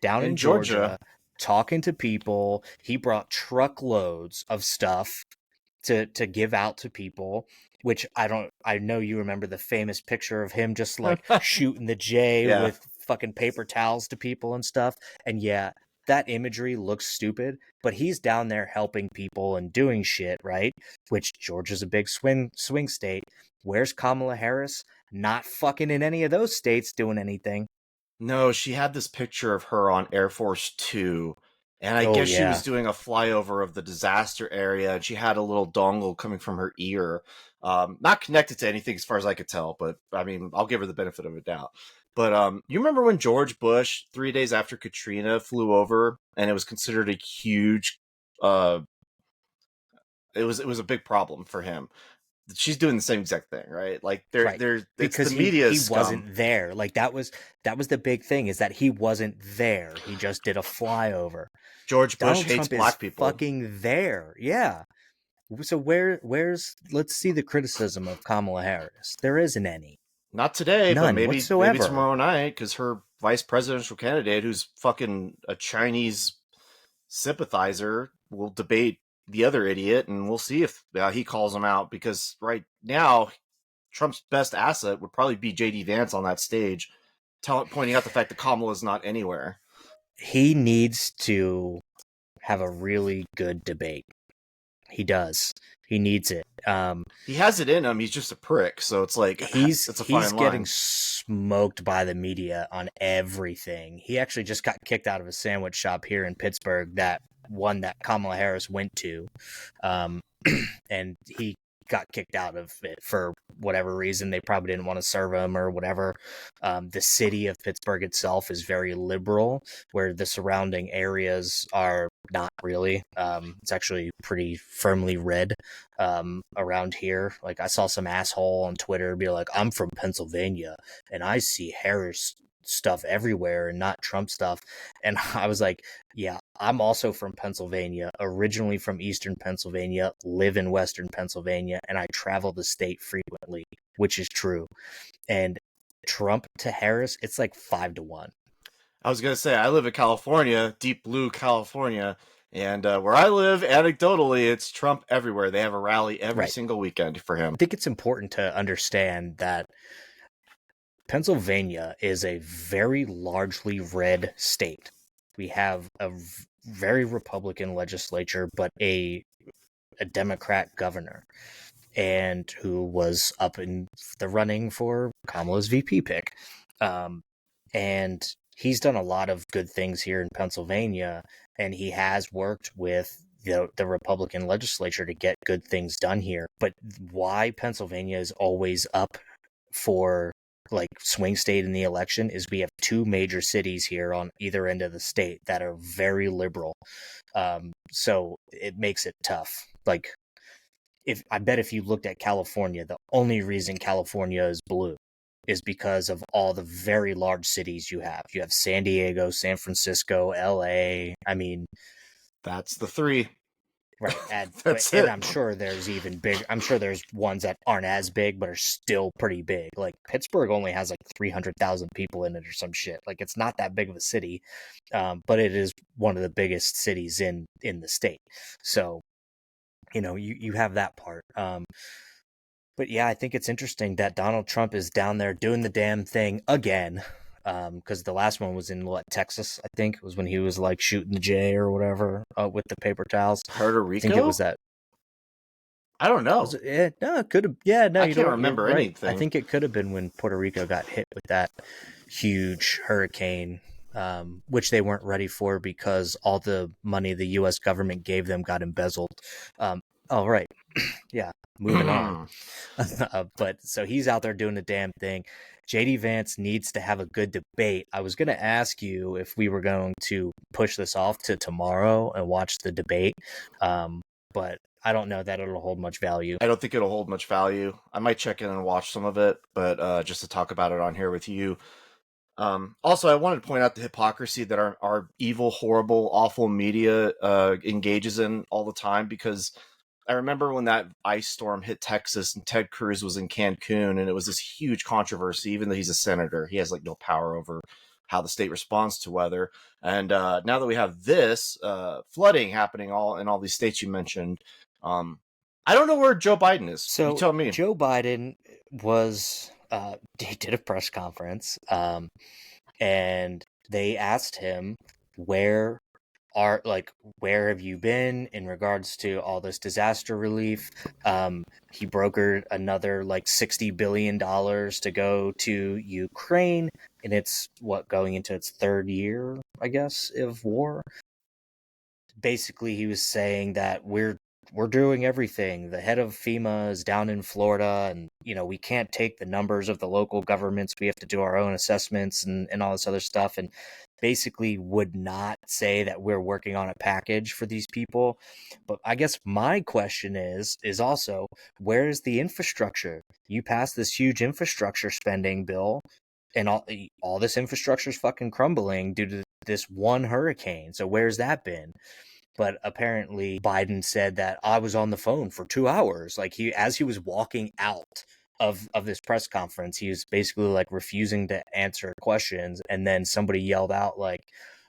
Down In in Georgia. Georgia, talking to people. He brought truckloads of stuff to give out to people, which I know you remember the famous picture of him just like shooting the J Yeah. with fucking paper towels to people and stuff. And yeah, that imagery looks stupid, but he's down there helping people and doing shit, right? Which Georgia's a big swing state. Where's Kamala Harris? Not fucking in any of those states doing anything. No, she had this picture of her on Air Force 2, and I Oh guess she was yeah. doing a flyover of the disaster area, and she had a little dongle coming from her ear. Not connected to anything as far as I could tell, but I mean, I'll give her the benefit of a doubt. But you remember when George Bush, 3 days after Katrina flew over, and it was considered a huge, uh, it was a big problem for him. She's doing the same exact thing, right? Like Right. it's the Because media he scum. wasn't there. Like that was the big thing, is that he wasn't there. He just did a flyover. George Bush Donald hates Trump is black people. fucking there. Yeah. So where's let's see the criticism of Kamala Harris. There isn't any. Not today, but None maybe whatsoever. tomorrow night, because her vice presidential candidate, who's fucking a Chinese sympathizer, will debate the other idiot, and we'll see if he calls him out. Because right now, Trump's best asset would probably be JD Vance on that stage, pointing out the fact that Kamala is not anywhere. He needs to have a really good debate. He does. He needs it. He has it in him. He's just a prick. So it's like it's a He's fine getting line. smoked by the media on everything. He actually just got kicked out of a sandwich shop here in Pittsburgh, that one that Kamala Harris went to, and he got kicked out of it for whatever reason. They probably didn't want to serve him or whatever. The city of Pittsburgh itself is very liberal, where the surrounding areas are not really. It's actually pretty firmly red around here. Like I saw some asshole on Twitter be like, "I'm from Pennsylvania and I see Harris stuff everywhere and not Trump stuff." And I was like, yeah, I'm also from Pennsylvania, originally from Eastern Pennsylvania, live in Western Pennsylvania, and I travel the state frequently, which is true. And Trump to Harris, it's like 5-1. I was gonna say I live in California, deep blue California, and where I live, anecdotally, it's Trump everywhere. They have a rally every Right. single weekend for him. I think it's important to understand that Pennsylvania is a very largely red state. We have a very Republican legislature, but a Democrat governor, and who was up in the running for Kamala's VP pick. And he's done a lot of good things here in Pennsylvania, and he has worked with the Republican legislature to get good things done here. But why Pennsylvania is always up for like swing state in the election is we have two major cities here on either end of the state that are very liberal. So it makes it tough. Like if you looked at California, the only reason California is blue is because of all the very large cities you have. You have San Diego, San Francisco, LA. I mean, That's the three. right. That's And it. I'm sure there's even big. I'm sure there's ones that aren't as big, but are still pretty big. Like Pittsburgh only has like 300,000 people in it or some shit. Like it's not that big of a city, but it is one of the biggest cities in the state. So you have that part. But yeah, I think it's interesting that Donald Trump is down there doing the damn thing again. Because the last one was in Texas, I think, was when he was like shooting the J or whatever with the paper towels. Puerto I think it Rico? was that. I don't Was know. it? Yeah, no, it could have. Yeah, no, I can't you're remember right. I anything. think it could have been when Puerto Rico got hit with that huge hurricane, which they weren't ready for because all the money the U.S. government gave them got embezzled. Oh, right. Yeah, moving on. But so he's out there doing the damn thing. JD Vance needs to have a good debate. I was going to ask you if we were going to push this off to tomorrow and watch the debate, but I don't know that it'll hold much value. I don't think it'll hold much value. I might check in and watch some of it, but just to talk about it on here with you. Also, I wanted to point out the hypocrisy that our evil, horrible, awful media engages in all the time, because I remember when that ice storm hit Texas and Ted Cruz was in Cancun, and it was this huge controversy. Even though he's a senator, he has like no power over how the state responds to weather. And now that we have this flooding happening all in all these states you mentioned, I don't know where Joe Biden is. You So tell me. Joe Biden was he did a press conference, and they asked him where where have you been in regards to all this disaster relief. He brokered another like $60 billion to go to Ukraine, and it's going into its third year, I guess, of war. Basically, he was saying that we're doing everything. The head of FEMA is down in Florida, and we can't take the numbers of the local governments. We have to do our own assessments and all this other stuff, and basically would not say that we're working on a package for these people. But I guess my question is also, where is the infrastructure? You passed this huge infrastructure spending bill, and all this infrastructure is fucking crumbling due to this one hurricane. So where's that been? But apparently Biden said that I was on the phone for 2 hours. Like as he was walking out of this press conference, he was basically like refusing to answer questions. And then somebody yelled out like,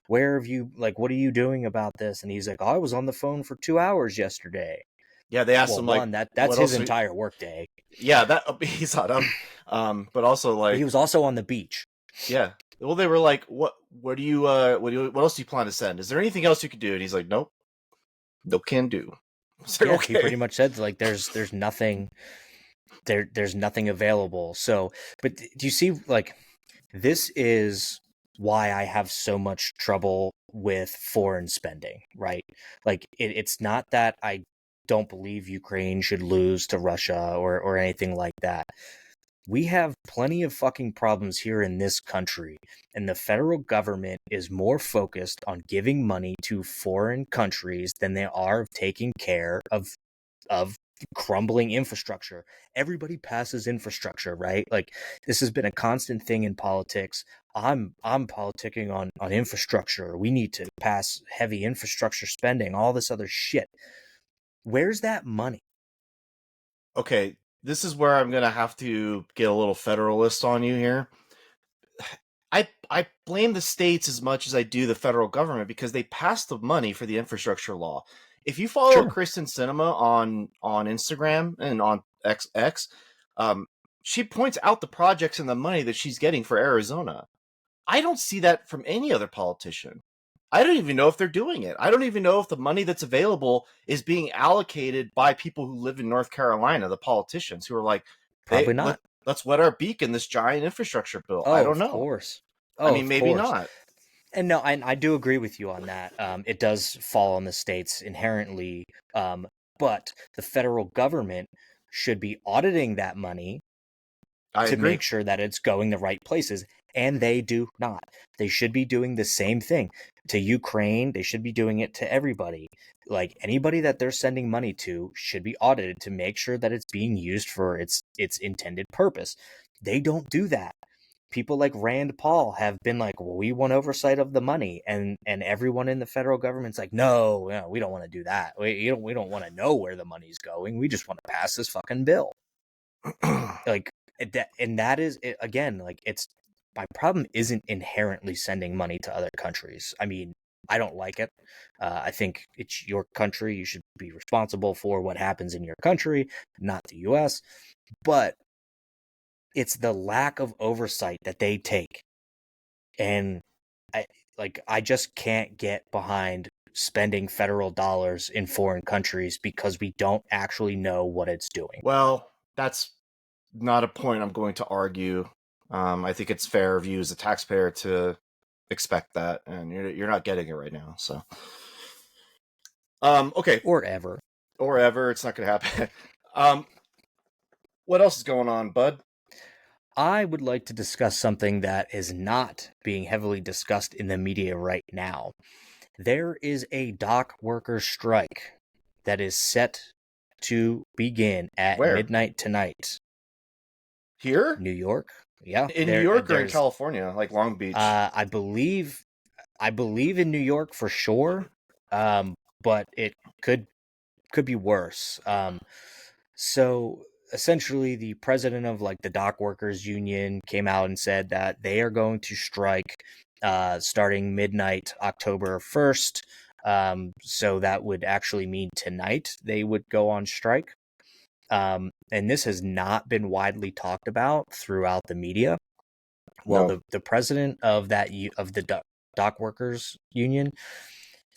where have you, like, what are you doing about this? And he's like, oh, I was on the phone for 2 hours yesterday. Yeah, they asked Well, him like, one, that's what his else? entire workday. Yeah, that he's not up. But also But he like, was also on the beach. yeah. Well, they were like, what do you, what else do you plan to send? Is there anything else you could do? And he's like, nope, no can do. It's like, Yeah, he okay. pretty much said like there's nothing there's nothing available. So, but do you see, like, this is why I have so much trouble with foreign spending, right? Like it's not that I don't believe Ukraine should lose to Russia or anything like that. We have plenty of fucking problems here in this country, and the federal government is more focused on giving money to foreign countries than they are of taking care of crumbling infrastructure. Everybody passes infrastructure, right? Like, this has been a constant thing in politics. I'm politicking on infrastructure. We need to pass heavy infrastructure spending, all this other shit. Where's that money? Okay, this is where I'm gonna have to get a little federalist on you here. I blame the states as much as I do the federal government because they passed the money for the infrastructure law. If you follow Sure. Kristen Cinema on Instagram and on XX, um, she points out the projects and the money that she's getting for Arizona. I don't see that from any other politician. I don't even know if they're doing it. I don't even know if the money that's available is being allocated by people who live in North Carolina, the politicians who are like, Probably not. let's wet our beak in this giant infrastructure bill. I Oh, don't of know. course. I Oh, mean, of maybe course. not. And no, I do agree with you on that. It does fall on the states inherently, but the federal government should be auditing that money I to agree. make sure that it's going the right places, and they do not. They should be doing the same thing to Ukraine. They should be doing it to everybody. Like, anybody that they're sending money to should be audited to make sure that it's being used for its intended purpose. They don't do that. People like Rand Paul have been like, well, we want oversight of the money, and everyone in the federal government's like, no, no, we don't want to do that. We don't want to know where the money's going. We just want to pass this fucking bill. Like, that is it, again, like, it's my problem isn't inherently sending money to other countries. I mean, I don't like it. I think it's your country. You should be responsible for what happens in your country, not the US. But it's the lack of oversight that they take. And I I just can't get behind spending federal dollars in foreign countries because we don't actually know what it's doing. Well, that's not a point I'm going to argue. I think it's fair of you as a taxpayer to expect that, and you're not getting it right now. So, okay, Or ever. or ever, it's not going to happen. um, what else is going on, bud? I would like to discuss something that is not being heavily discussed in the media right now. There is a dock worker strike that is set to begin at Where? midnight tonight. Here? New York. Yeah, In New York or in there's California, like Long Beach? I believe in New York for sure. But it could could be worse. So essentially, the president of like the dock workers union came out and said that they are going to strike starting midnight October 1st. So that would actually mean tonight they would go on strike. And this has not been widely talked about throughout the media. Well, No. the president of the dock workers union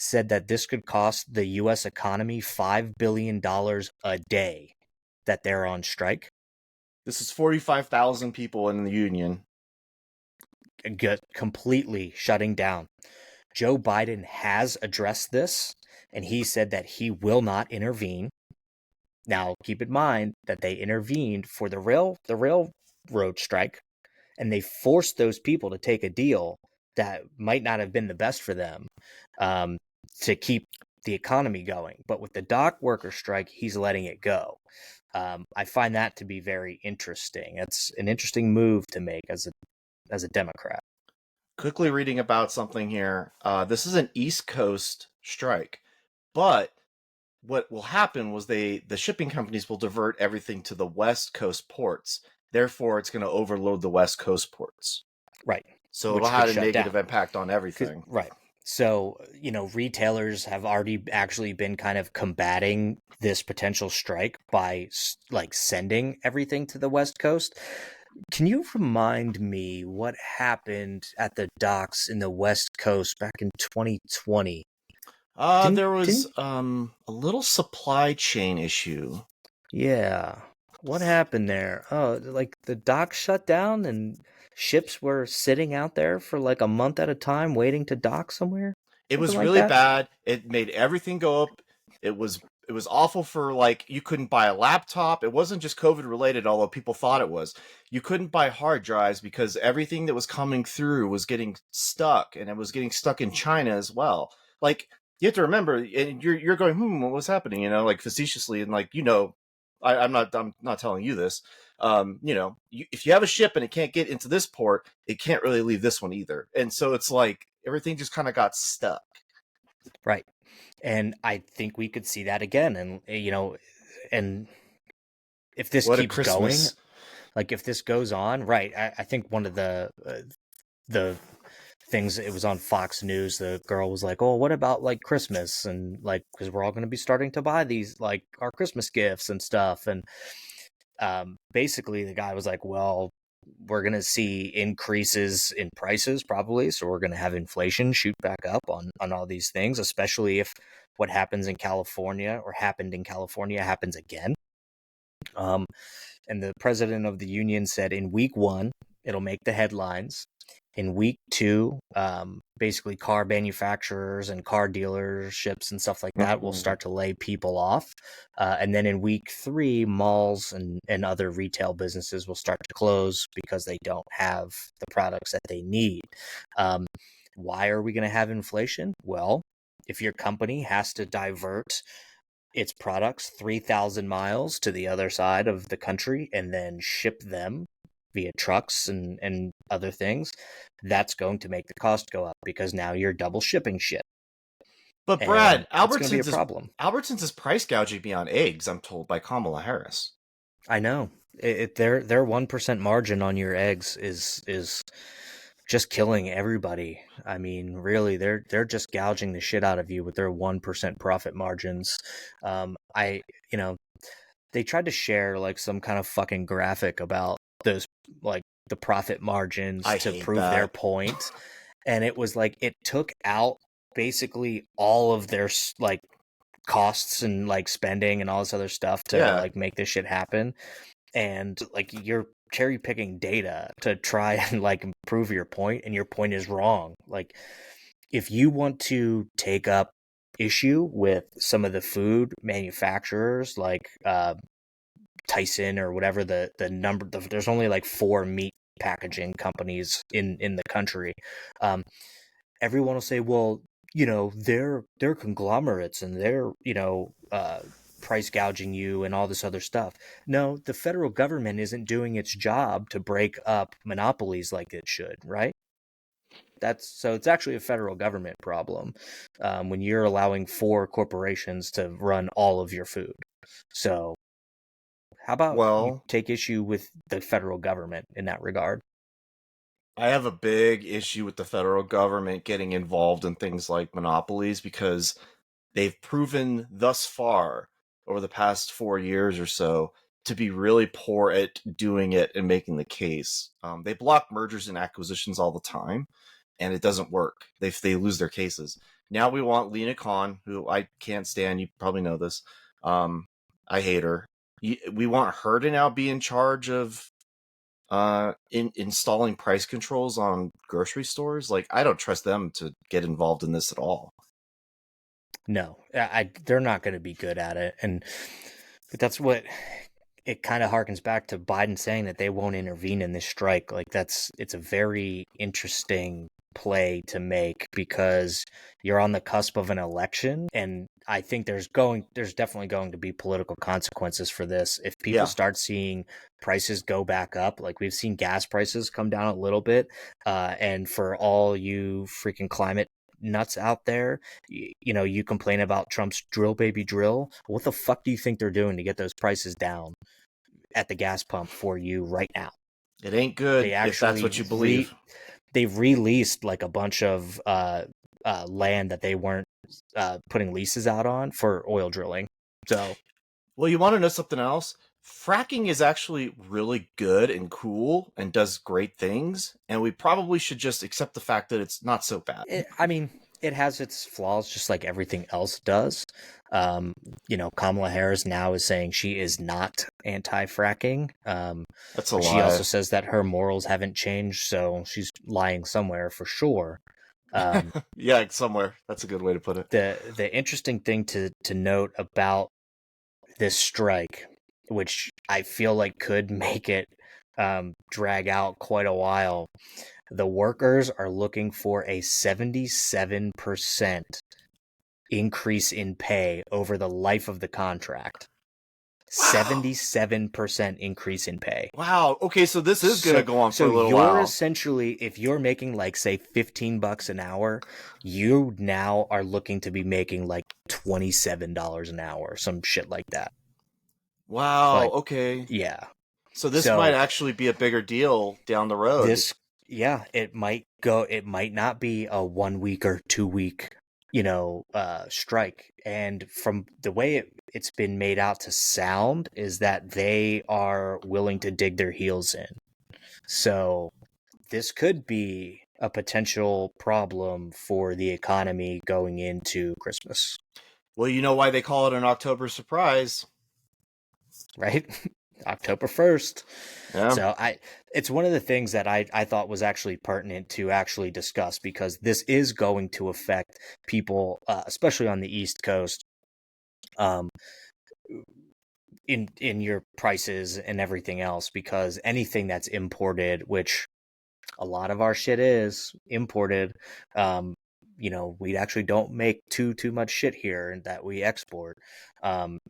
said that this could cost the U.S. economy $5 billion a day that they're on strike. This is 45,000 people in the union. Get completely shutting down. Joe Biden has addressed this, and he said that he will not intervene. Now, keep in mind that they intervened for the railroad strike, and they forced those people to take a deal that might not have been the best for them, um, to keep the economy going. But with the dock worker strike, he's letting it go. I find that to be very interesting. It's an interesting move to make as a Democrat. Quickly reading about something here. This is an East Coast strike, but what will happen was the shipping companies will divert everything to the West Coast ports. Therefore, it's going to overload the West Coast ports. Right. So it'll Which could have a shut negative down. impact on everything. Right. So, retailers have already actually been kind of combating this potential strike by like sending everything to the West Coast. Can you remind me what happened at the docks in the West Coast back in 2020? Didn't There was didn't a little supply chain issue. Yeah. What happened there? Oh, like the dock shut down and ships were sitting out there for like a month at a time waiting to dock somewhere? It Something was like really that? bad. It made everything go up. It was It was awful for, like, you couldn't buy a laptop. It wasn't just COVID related, although people thought it was. You couldn't buy hard drives because everything that was coming through was getting stuck, and it was getting stuck in China as well. Like, you have to remember, and you're going, what was happening? Like, facetiously, and like, I'm not telling you this. If you have a ship and it can't get into this port, it can't really leave this one either. And so it's like everything just kind of got stuck. Right. And I think we could see that again. And, and if this What a keeps going, Christmas. like if this goes on, right. I think one of the things, it was on Fox News, the girl was like, oh, what about like Christmas? And like, because we're all going to be starting to buy these, like our Christmas gifts and stuff. And basically the guy was like, well, we're going to see increases in prices probably. So we're going to have inflation shoot back up on all these things, especially if what happens in California or happened in California happens again. And the president of the union said in week 1, it'll make the headlines. In week 2, basically car manufacturers and car dealerships and stuff like that will start to lay people off. And then in week 3, malls and other retail businesses will start to close because they don't have the products that they need. Why are we going to have inflation? Well, if your company has to divert its products 3,000 miles to the other side of the country and then ship them via trucks and other things, that's going to make the cost go up because now you're double shipping shit. But And Brad, it's going to be a problem. Albertsons is price gouging me on eggs, I'm told, by Kamala Harris. I know. Their 1% margin on your eggs is just killing everybody. I mean, really, they're just gouging the shit out of you with their 1% profit margins. They tried to share like some kind of fucking graphic about those, like the profit margins I to hate prove their that. point, and it was like it took out basically all of their like costs and like spending and all this other stuff to Yeah. like make this shit happen. And like you're cherry picking data to try and like prove your point, and your point is wrong. Like if you want to take up issue with some of the food manufacturers like Tyson or whatever there's only like 4 meat packaging companies in the country. Everyone will say, well, they're conglomerates and they're price gouging you and all this other stuff. No, the federal government isn't doing its job to break up monopolies like it should, right? So it's actually a federal government problem when you're allowing 4 corporations to run all of your food. So how about you Well, take issue with the federal government in that regard? I have a big issue with the federal government getting involved in things like monopolies because they've proven thus far over the past 4 years or so to be really poor at doing it and making the case. They block mergers and acquisitions all the time, and it doesn't work. They lose their cases. Now we want Lena Khan, who I can't stand. You probably know this. I hate her. We want her to now be in charge of installing price controls on grocery stores. Like, I don't trust them to get involved in this at all. No, they're not going to be good at it. But that's what it kind of harkens back to Biden saying that they won't intervene in this strike. Like it's a very interesting play to make because you're on the cusp of an election, and I think there's definitely going to be political consequences for this if people Yeah, start seeing prices go back up. Like we've seen gas prices come down a little bit, and for all you freaking climate nuts out there, you complain about Trump's drill baby drill. What the fuck do you think they're doing to get those prices down at the gas pump for you right now? it ain't They good if that's actually what you believe. they've released like a bunch of land that they weren't putting leases out on for oil drilling. So Well, you want to know something else? Fracking is actually really good and cool and does great things, and we probably should just accept the fact that it's not so bad. I mean, it has its flaws just like everything else does. Um, Kamala Harris now is saying she is not anti-fracking. That's a But she also lie. says that her morals haven't changed, so she's lying somewhere for sure. Um, Yeah, somewhere. That's a good way to put it. the interesting thing to note about this strike, which I feel like could make it drag out quite a while. The workers are looking for a 77% increase in pay over the life of the contract. Wow. 77% increase in pay. Wow. Okay, so this is going to So go on for so a little you're while. essentially, if you're making like say $15 an hour, you now are looking to be making like $27 an hour, some shit like that. Wow. Like, Okay. yeah. So this might So actually be a bigger deal down the road. this, yeah, it might not be a 1 week or 2 week, strike. And from the way it's been made out to sound is that they are willing to dig their heels in. So this could be a potential problem for the economy going into Christmas, Well, you know why they call it an October surprise. right? October 1st. Yeah. So it's one of the things that I thought was actually pertinent to actually discuss, because this is going to affect people, especially on the East Coast, um, in your prices and everything else, because anything that's imported, which a lot of our shit is imported. Um, we actually don't make too much shit here that we export.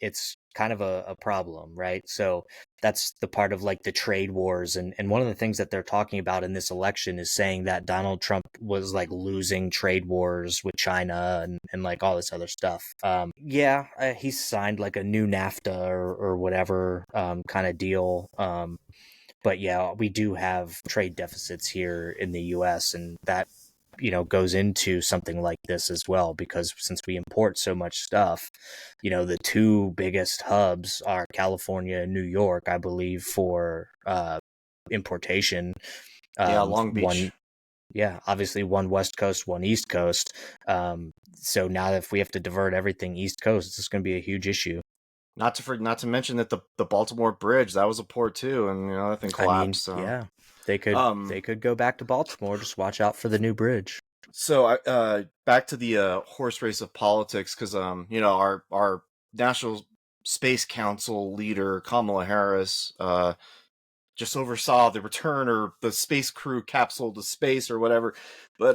It's kind of a problem, right? So that's the part of like the trade wars, and one of the things that they're talking about in this election is saying that Donald Trump was like losing trade wars with China and like all this other stuff. Yeah, he signed like a new NAFTA or whatever kind of deal. But yeah, we do have trade deficits here in the US, and that goes into something like this as well, because since we import so much stuff, the two biggest hubs are California and New York, I believe, for importation. Yeah, Long One, Beach. yeah, obviously one West Coast, one East Coast. So now if we have to divert everything East Coast, it's going to be a huge issue. Not to mention that the Baltimore Bridge, that was a port too, and that thing I mean, collapsed. So yeah, they could um they could go back to Baltimore. Just watch out for the new bridge. so I back to the horse race of politics, because our National Space Council leader Kamala Harris just oversaw the return, or the space crew capsule to space or whatever. But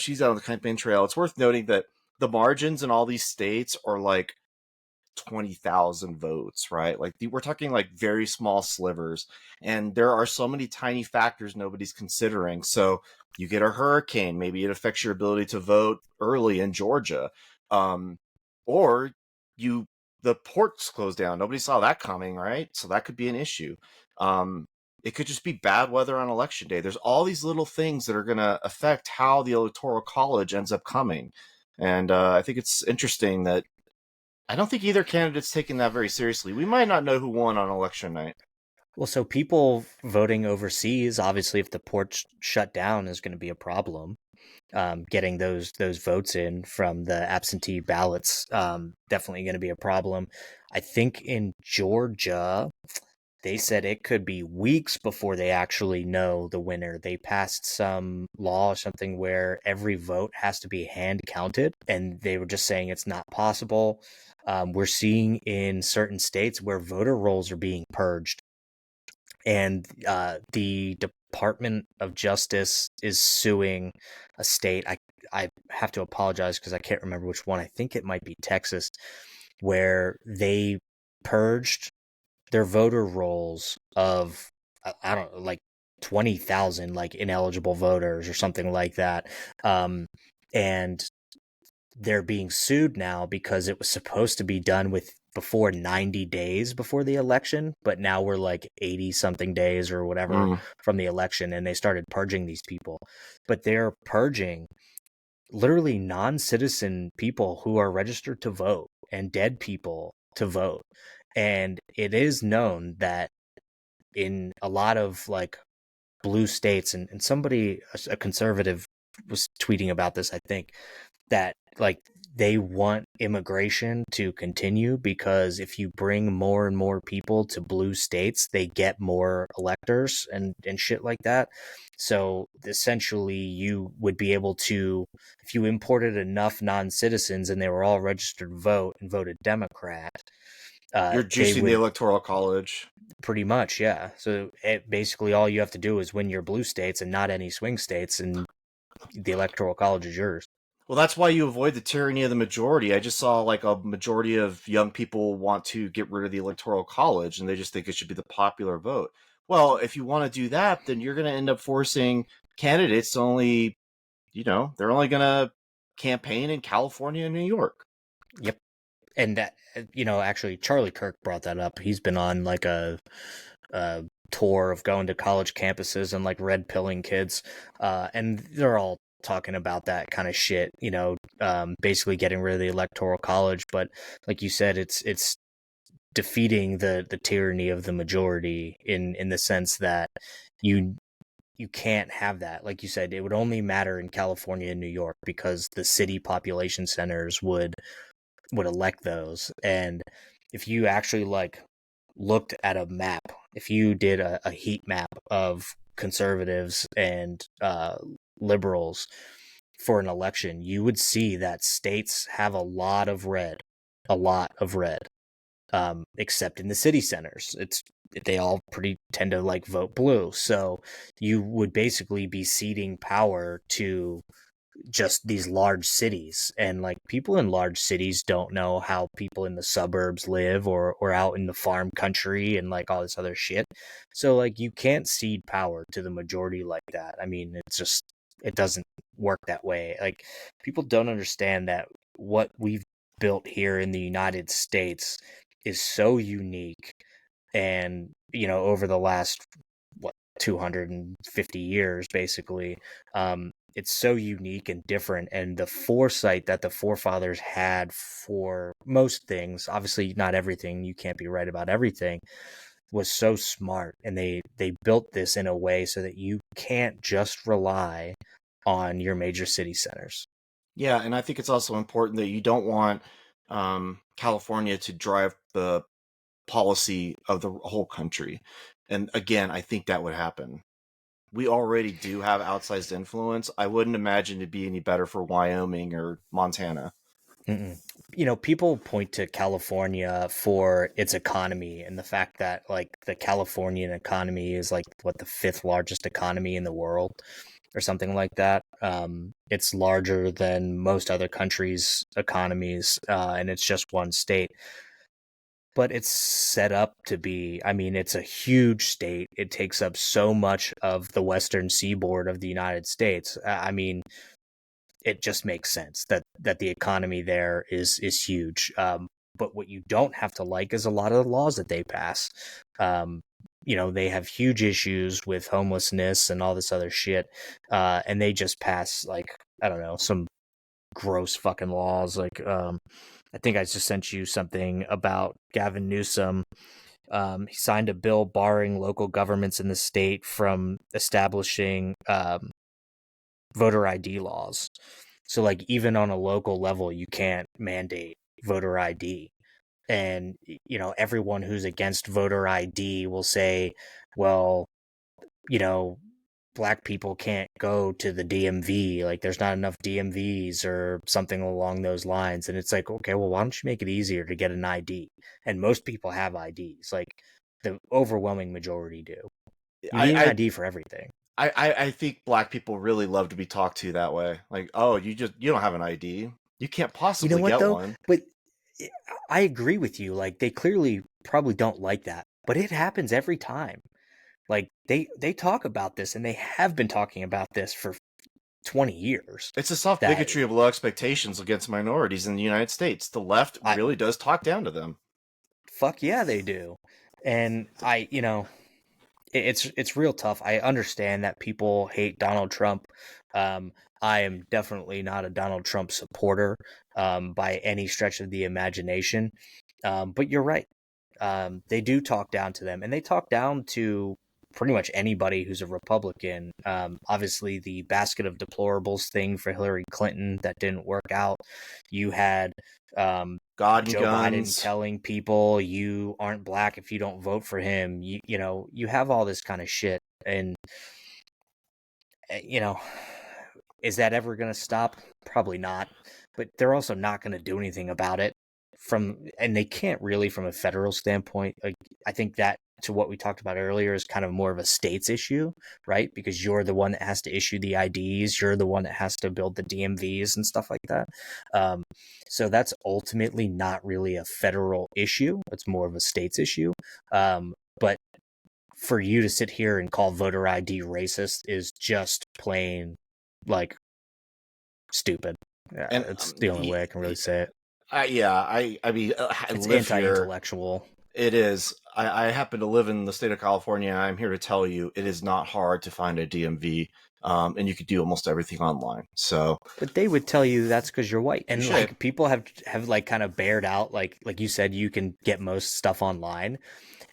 she's out on the campaign trail. It's worth noting that the margins in all these states are like 20,000 votes, right? Like we're talking like very small slivers, and there are so many tiny factors nobody's considering. So you get a hurricane, maybe it affects your ability to vote early in Georgia, um, or you the ports close down. Nobody saw that coming, right? So that could be an issue. Um, it could just be bad weather on election day. There's all these little things that are going to affect how the electoral college ends up coming, and I think it's interesting that I don't think either candidate's taking that very seriously. We might not know who won on election night. Well, so people voting overseas, obviously, if the ports shut down, is going to be a problem. Getting those votes in from the absentee ballots, definitely going to be a problem. I think in Georgia, they said it could be weeks before they actually know the winner. They passed some law or something where every vote has to be hand counted, and they were just saying it's not possible. We're seeing in certain states where voter rolls are being purged, and the Department of Justice is suing a state. I have to apologize because I can't remember which one. I think it might be Texas, where they purged their voter rolls of, I don't know, like 20,000 like ineligible voters or something like that. And they're being sued now because it was supposed to be done with before 90 days before the election, but now we're like 80 something days or whatever Mm. from the election, and they started purging these people. But they're purging literally non-citizen people who are registered to vote and dead people to vote. And it is known that in a lot of like blue states, and somebody, a conservative, was tweeting about this, I think, that like they want immigration to continue, because if you bring more and more people to blue states, they get more electors and shit like that. So essentially you would be able to, if you imported enough non-citizens and they were all registered to vote and voted Democrat, You're They juicing the would electoral college. pretty much, yeah. So basically, all you have to do is win your blue states and not any swing states, and the electoral college is yours. Well, that's why you avoid the tyranny of the majority. I just saw like a majority of young people want to get rid of the electoral college and they just think it should be the popular vote. Well, if you want to do that, then you're going to end up forcing candidates to only, they're only going to campaign in California and New York. Yep. And that, actually, Charlie Kirk brought that up. He's been on like a tour of going to college campuses and like red pilling kids, and they're all talking about that kind of shit. Basically getting rid of the electoral college. But like you said, it's defeating the tyranny of the majority in the sense that you you can't have that. Like you said, it would only matter in California and New York because the city population centers would elect those. And if you actually like looked at a map, if you did a heat map of conservatives and liberals for an election, you would see that states have a lot of red, except in the city centers. They all pretty tend to like vote blue. So you would basically be ceding power to just these large cities, and like people in large cities don't know how people in the suburbs live, or out in the farm country and like all this other shit. So like you can't cede power to the majority like that. I mean, it doesn't work that way. Like people don't understand that what we've built here in the United States is so unique, and over the last what 250 years basically, it's so unique and different, and the foresight that the forefathers had for most things, obviously not everything, you can't be right about everything, was so smart, and they built this in a way so that you can't just rely on your major city centers. Yeah, and I think it's also important that you don't want California to drive the policy of the whole country. And again, I think that would happen. We already do have outsized influence. I wouldn't imagine it'd be any better for Wyoming or Montana. Mm-mm. People point to California for its economy and the fact that like the Californian economy is like what the fifth largest economy in the world or something like that. It's larger than most other countries' economies, and it's just one state. But it's set up to be, I mean, it's a huge state. It takes up so much of the western seaboard of the United States. I mean, it just makes sense that the economy there is huge. But what you don't have to like is a lot of the laws that they pass. Um, they have huge issues with homelessness and all this other shit, and they just pass like I don't know some gross fucking laws. Like I think I just sent you something about Gavin Newsom. He signed a bill barring local governments in the state from establishing voter ID laws. So like even on a local level, you can't mandate voter ID. And everyone who's against voter ID will say, well, you know, black people can't go to the DMV, like there's not enough DMVs or something along those lines. And it's like, okay, well, why don't you make it easier to get an ID? And most people have IDs, like the overwhelming majority do. You need an I, ID for everything. I think black people really love to be talked to that way. Like, oh, you don't have an ID. You can't You know possibly what get though? one. But I agree with you. Like they clearly probably don't like that, but it happens every time. Like they talk about this, and they have been talking about this for 20 years. It's a soft That bigotry of low expectations against minorities in the United States. The left I really does talk down to them. fuck yeah they do. And it's real tough. I understand that people hate Donald Trump. Um, I am definitely not a Donald Trump supporter, by any stretch of the imagination. But you're right. They do talk down to them, and they talk down to pretty much anybody who's a Republican. Obviously, the basket of deplorables thing for Hillary Clinton that didn't work out. You had God and Joe Biden guns. telling people you aren't black if you don't vote for him. You have all this kind of shit, and you know, is that ever going to stop? Probably not. But they're also not going to do anything about it. and they can't really from a federal standpoint. Like, I think that to what we talked about earlier is kind of more of a states issue, right? Because you're the one that has to issue the IDs, you're the one that has to build the DMVs and stuff like that. Um, so that's ultimately not really a federal issue. It's more of a states issue. But for you to sit here and call voter ID racist is just plain like stupid. Yeah, And it's the only way I can really say it. I mean, I It's live here. anti-intellectual. It is. I happen to live in the state of California. I'm here to tell you, it is not hard to find a DMV, and you could do almost everything online. So But they would tell you that's because you're white, and touche. like people have like kind of bared out, like you said, you can get most stuff online,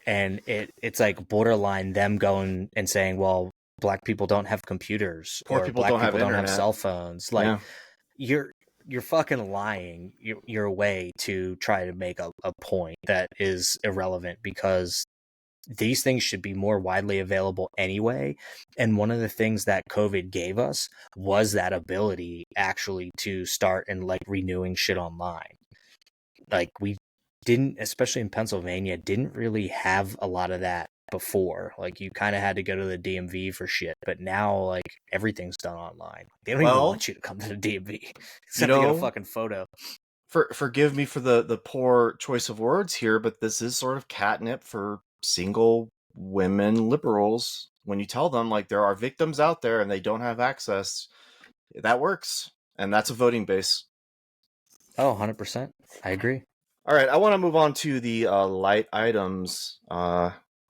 and it's like borderline them going and saying, well, black people don't have computers Poor or people black don't have people don't have internet. cell phones. Like Yeah. you're you're fucking lying your way to try to make a point that is irrelevant, because these things should be more widely available anyway. And one of the things that COVID gave us was that ability actually to start and like renewing shit online. Like we didn't, especially in Pennsylvania, didn't really have a lot of that before. Like you kind of had to go to the DMV for shit, but now like everything's done online. They don't even Well, want you to come to the DMV you except to get a know, fucking photo. forgive me for the poor choice of words here, but this is sort of catnip for single women liberals. When you tell them like there are victims out there and they don't have access, that works, and that's a voting base. Oh, 100%. I agree. All right, I want to move on to the light items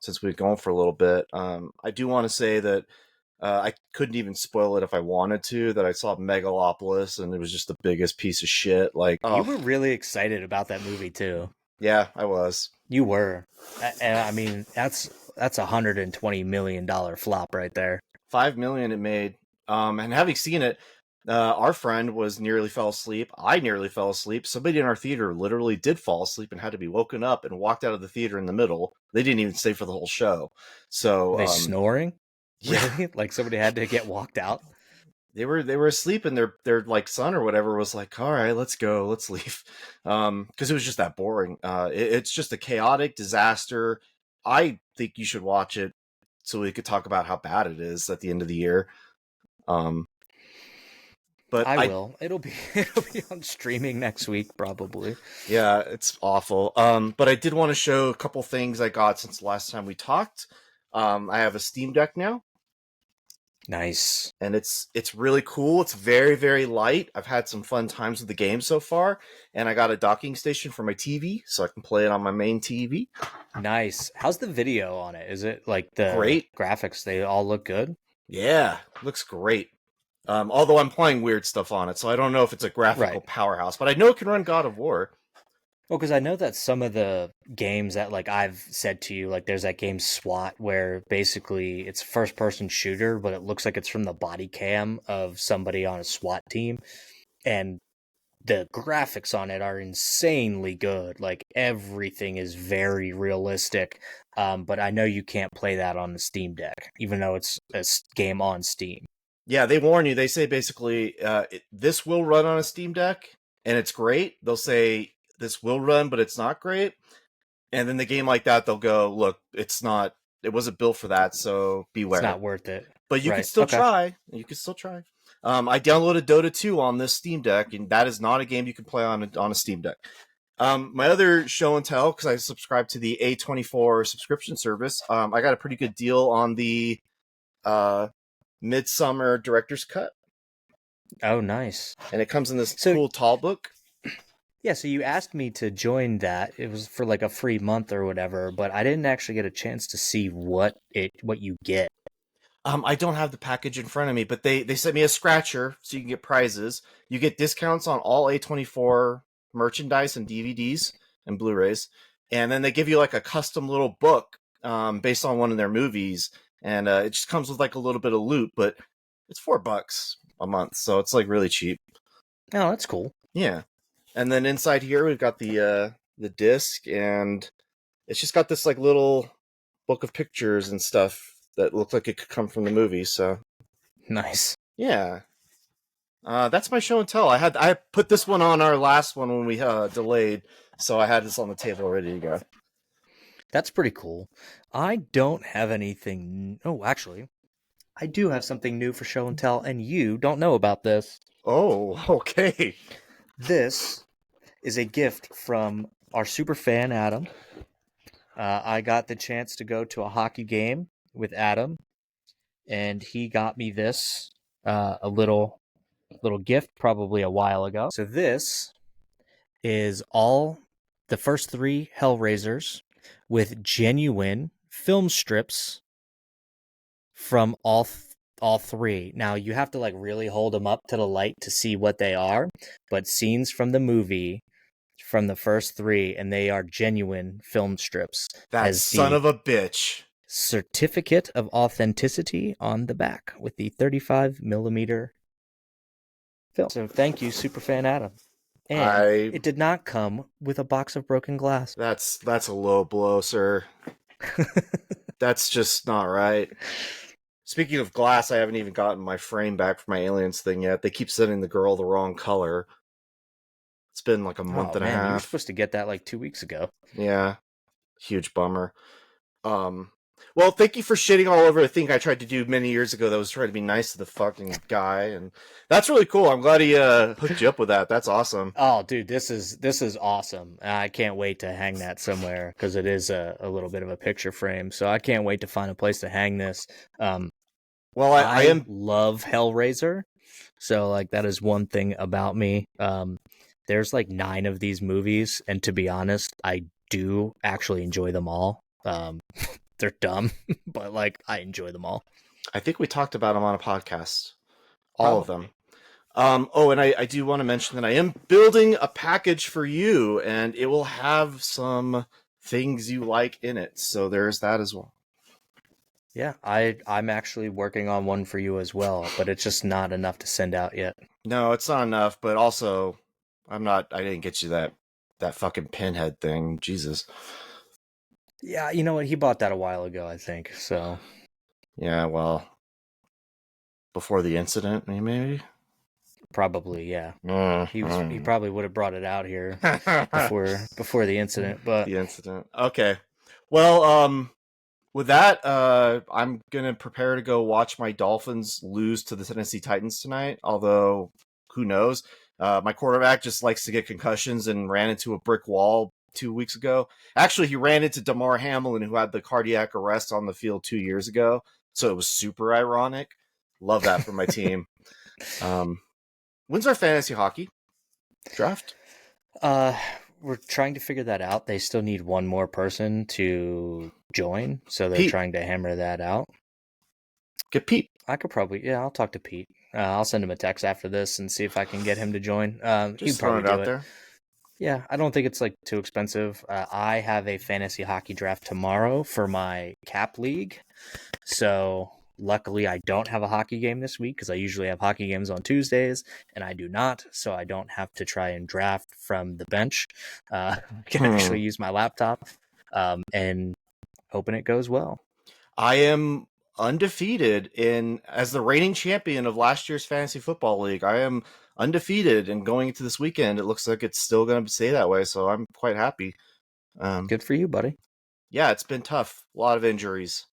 since we've gone for a little bit. I do want to say that I couldn't even spoil it if I wanted to. That I saw Megalopolis and it was just the biggest piece of shit. Like, You oh, were really excited about that movie too. yeah, I was. You were. And I mean, that's $120 million flop right there. 5 million it made. And having seen it, our friend was nearly fell asleep. I nearly fell asleep. Somebody in our theater literally did fall asleep and had to be woken up and walked out of the theater in the middle. They didn't even stay for the whole show. So, Were they snoring? yeah, Really? Like somebody had to get walked out? they were asleep, and their like son or whatever was like, "All right, let's go, let's leave," because it was just that boring. It's just a chaotic disaster. I think you should watch it so we could talk about how bad it is at the end of the year. Um, but I I will. It'll be on streaming next week probably. Yeah, it's awful. But I did want to show a couple things I got since the last time we talked. I have a Steam Deck now, Nice. and it's really cool. It's very very light. I've had some fun times with the game so far, and I got a docking station for my TV, so I can play it on my main TV. Nice. How's the video on it? Is it like the Great, graphics, they all look good? yeah, looks great. Although I'm playing weird stuff on it, so I don't know if it's a graphical Right. powerhouse, but I know it can run God of War. Well, because I know that some of the games that like I've said to you, like there's that game SWAT where basically it's a first person shooter, but it looks like it's from the body cam of somebody on a SWAT team. And the graphics on it are insanely good. Like everything is very realistic. But I know you can't play that on the Steam Deck, even though it's a game on Steam. Yeah, they warn you. They say basically, this will run on a Steam Deck, and it's great. They'll say this will run, but it's not great. And then the game like that, they'll go, look, it's not. It wasn't built for that, so It's beware. not worth it. But you could Right. still Okay. try. You could still try. I downloaded Dota 2 on this Steam Deck, and that is not a game you can play on a Steam Deck. My other show and tell, because I subscribe to the A24 subscription service, I got a pretty good deal on the uh, Midsummer Director's Cut, Oh, nice. and it comes in this So cool tall book. yeah, so you asked me to join that. It was for like a free month or whatever, but I didn't actually get a chance to see what you get. I don't have the package in front of me, but they sent me a scratcher so you can get prizes. You get discounts on all A24 merchandise and DVDs and Blu-rays, and then they give you like a custom little book based on one of their movies, and it just comes with like a little bit of loot, but it's $4 a month, so it's like really cheap. Oh, that's cool. Yeah, and then inside here we've got the disc, and it's just got this like little book of pictures and stuff that looked like it could come from the movie. So Nice. yeah, that's my show and tell. I put this one on our last one when we delayed. So I had this on the table ready to go. That's pretty cool. I don't have anything. Oh, actually, I do have something new for show and tell, and you don't know about this. Oh, okay. This is a gift from our super fan, Adam. I got the chance to go to a hockey game with Adam, and he got me this a little gift probably a while ago. So this is all the first three Hellraisers with genuine film strips from all three. Now you have to like really hold them up to the light to see what they are, but scenes from the movie from the first three, and they are genuine film strips. That Has son the of a bitch. certificate of authenticity on the back with the 35 millimeter film. So thank you, Superfan Adam. And I it did not come with a box of broken glass. that's a low blow, sir. That's just not right. Speaking of glass, I haven't even gotten my frame back for my aliens thing yet. They keep sending the girl the wrong color. It's been like a month Oh and a man, you were half. supposed to get that like 2 weeks ago. Yeah, huge bummer. Um, well, thank you for shitting all over a thing I tried to do many years ago that was trying to be nice to the fucking guy, and that's really cool. I'm glad he hooked you up with that. That's awesome. Oh, dude, this is awesome. I can't wait to hang that somewhere because it is a little bit of a picture frame. So I can't wait to find a place to hang this. Um, Well, I I am. love Hellraiser, so like that is one thing about me. There's like 9 of these movies, and to be honest, I do actually enjoy them all. They're dumb, but like I enjoy them all. I think we talked about him on a podcast. All of them. Probably. Oh, and I do want to mention that I am building a package for you, and it will have some things you like in it. So there's that as well. Yeah, I'm actually working on one for you as well, but it's just not enough to send out yet. No, it's not enough, but also I'm not. I didn't get you that fucking pinhead thing. Jesus. Yeah, you know what? He bought that a while ago, I think. So Yeah, well, before the incident, maybe. probably, yeah. He Mm. probably would have brought it out here before the incident, but The incident. Okay. Well, with that, I'm gonna prepare to go watch my Dolphins lose to the Tennessee Titans tonight. Although, who knows? My quarterback just likes to get concussions and ran into a brick wall 2 weeks ago. Actually, he ran into Damar Hamlin, who had the cardiac arrest on the field 2 years ago. So it was super ironic. Love that for my team. Um, when's our fantasy hockey draft? uh we're trying to figure that out. They still need one more person to join, so they're Pete, trying to hammer that out. get Pete. I could probably, yeah, I'll talk to Pete. I'll send him a text after this and see if I can get him to join. He'd Just throwing probably it do out it. there. Yeah, I don't think it's like too expensive. I have a fantasy hockey draft tomorrow for my cap league. So luckily, I don't have a hockey game this week because I usually have hockey games on Tuesdays, and I do not. So I don't have to try and draft from the bench. I can Hmm. actually use my laptop, and hoping it goes well. I am undefeated in as the reigning champion of last year's fantasy football league. I am undefeated, and going into this weekend, it looks like it's still going to stay that way. So I'm quite happy. Um, Good for you, buddy. yeah, it's been tough. A lot of injuries.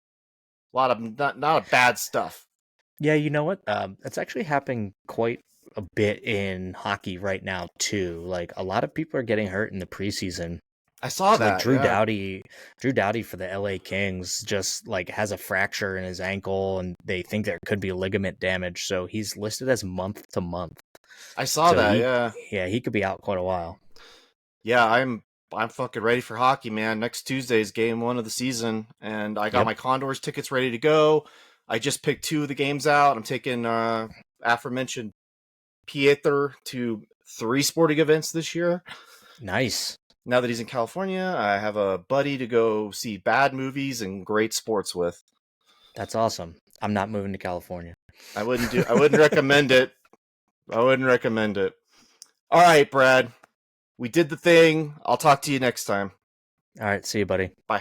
A lot of not a bad stuff. Yeah, you know what? It's actually happening quite a bit in hockey right now too. Like a lot of people are getting hurt in the preseason. I saw So like that. Yeah, Drew Doughty for the LA Kings just like has a fracture in his ankle, and they think there could be ligament damage. So he's listed as month to month. I saw So that. Yeah, he could be out quite a while. yeah. I'm fucking ready for hockey, man. Next Tuesday's game one of the season, and I got Yep, my Condors tickets ready to go. I just picked two of the games out. I'm taking aforementioned Pieter to 3 sporting events this year. nice. Now that he's in California, I have a buddy to go see bad movies and great sports with. That's awesome. I'm not moving to California. I wouldn't recommend it. I wouldn't recommend it. All right, Brad. We did the thing. I'll talk to you next time. All right, see you, buddy. Bye.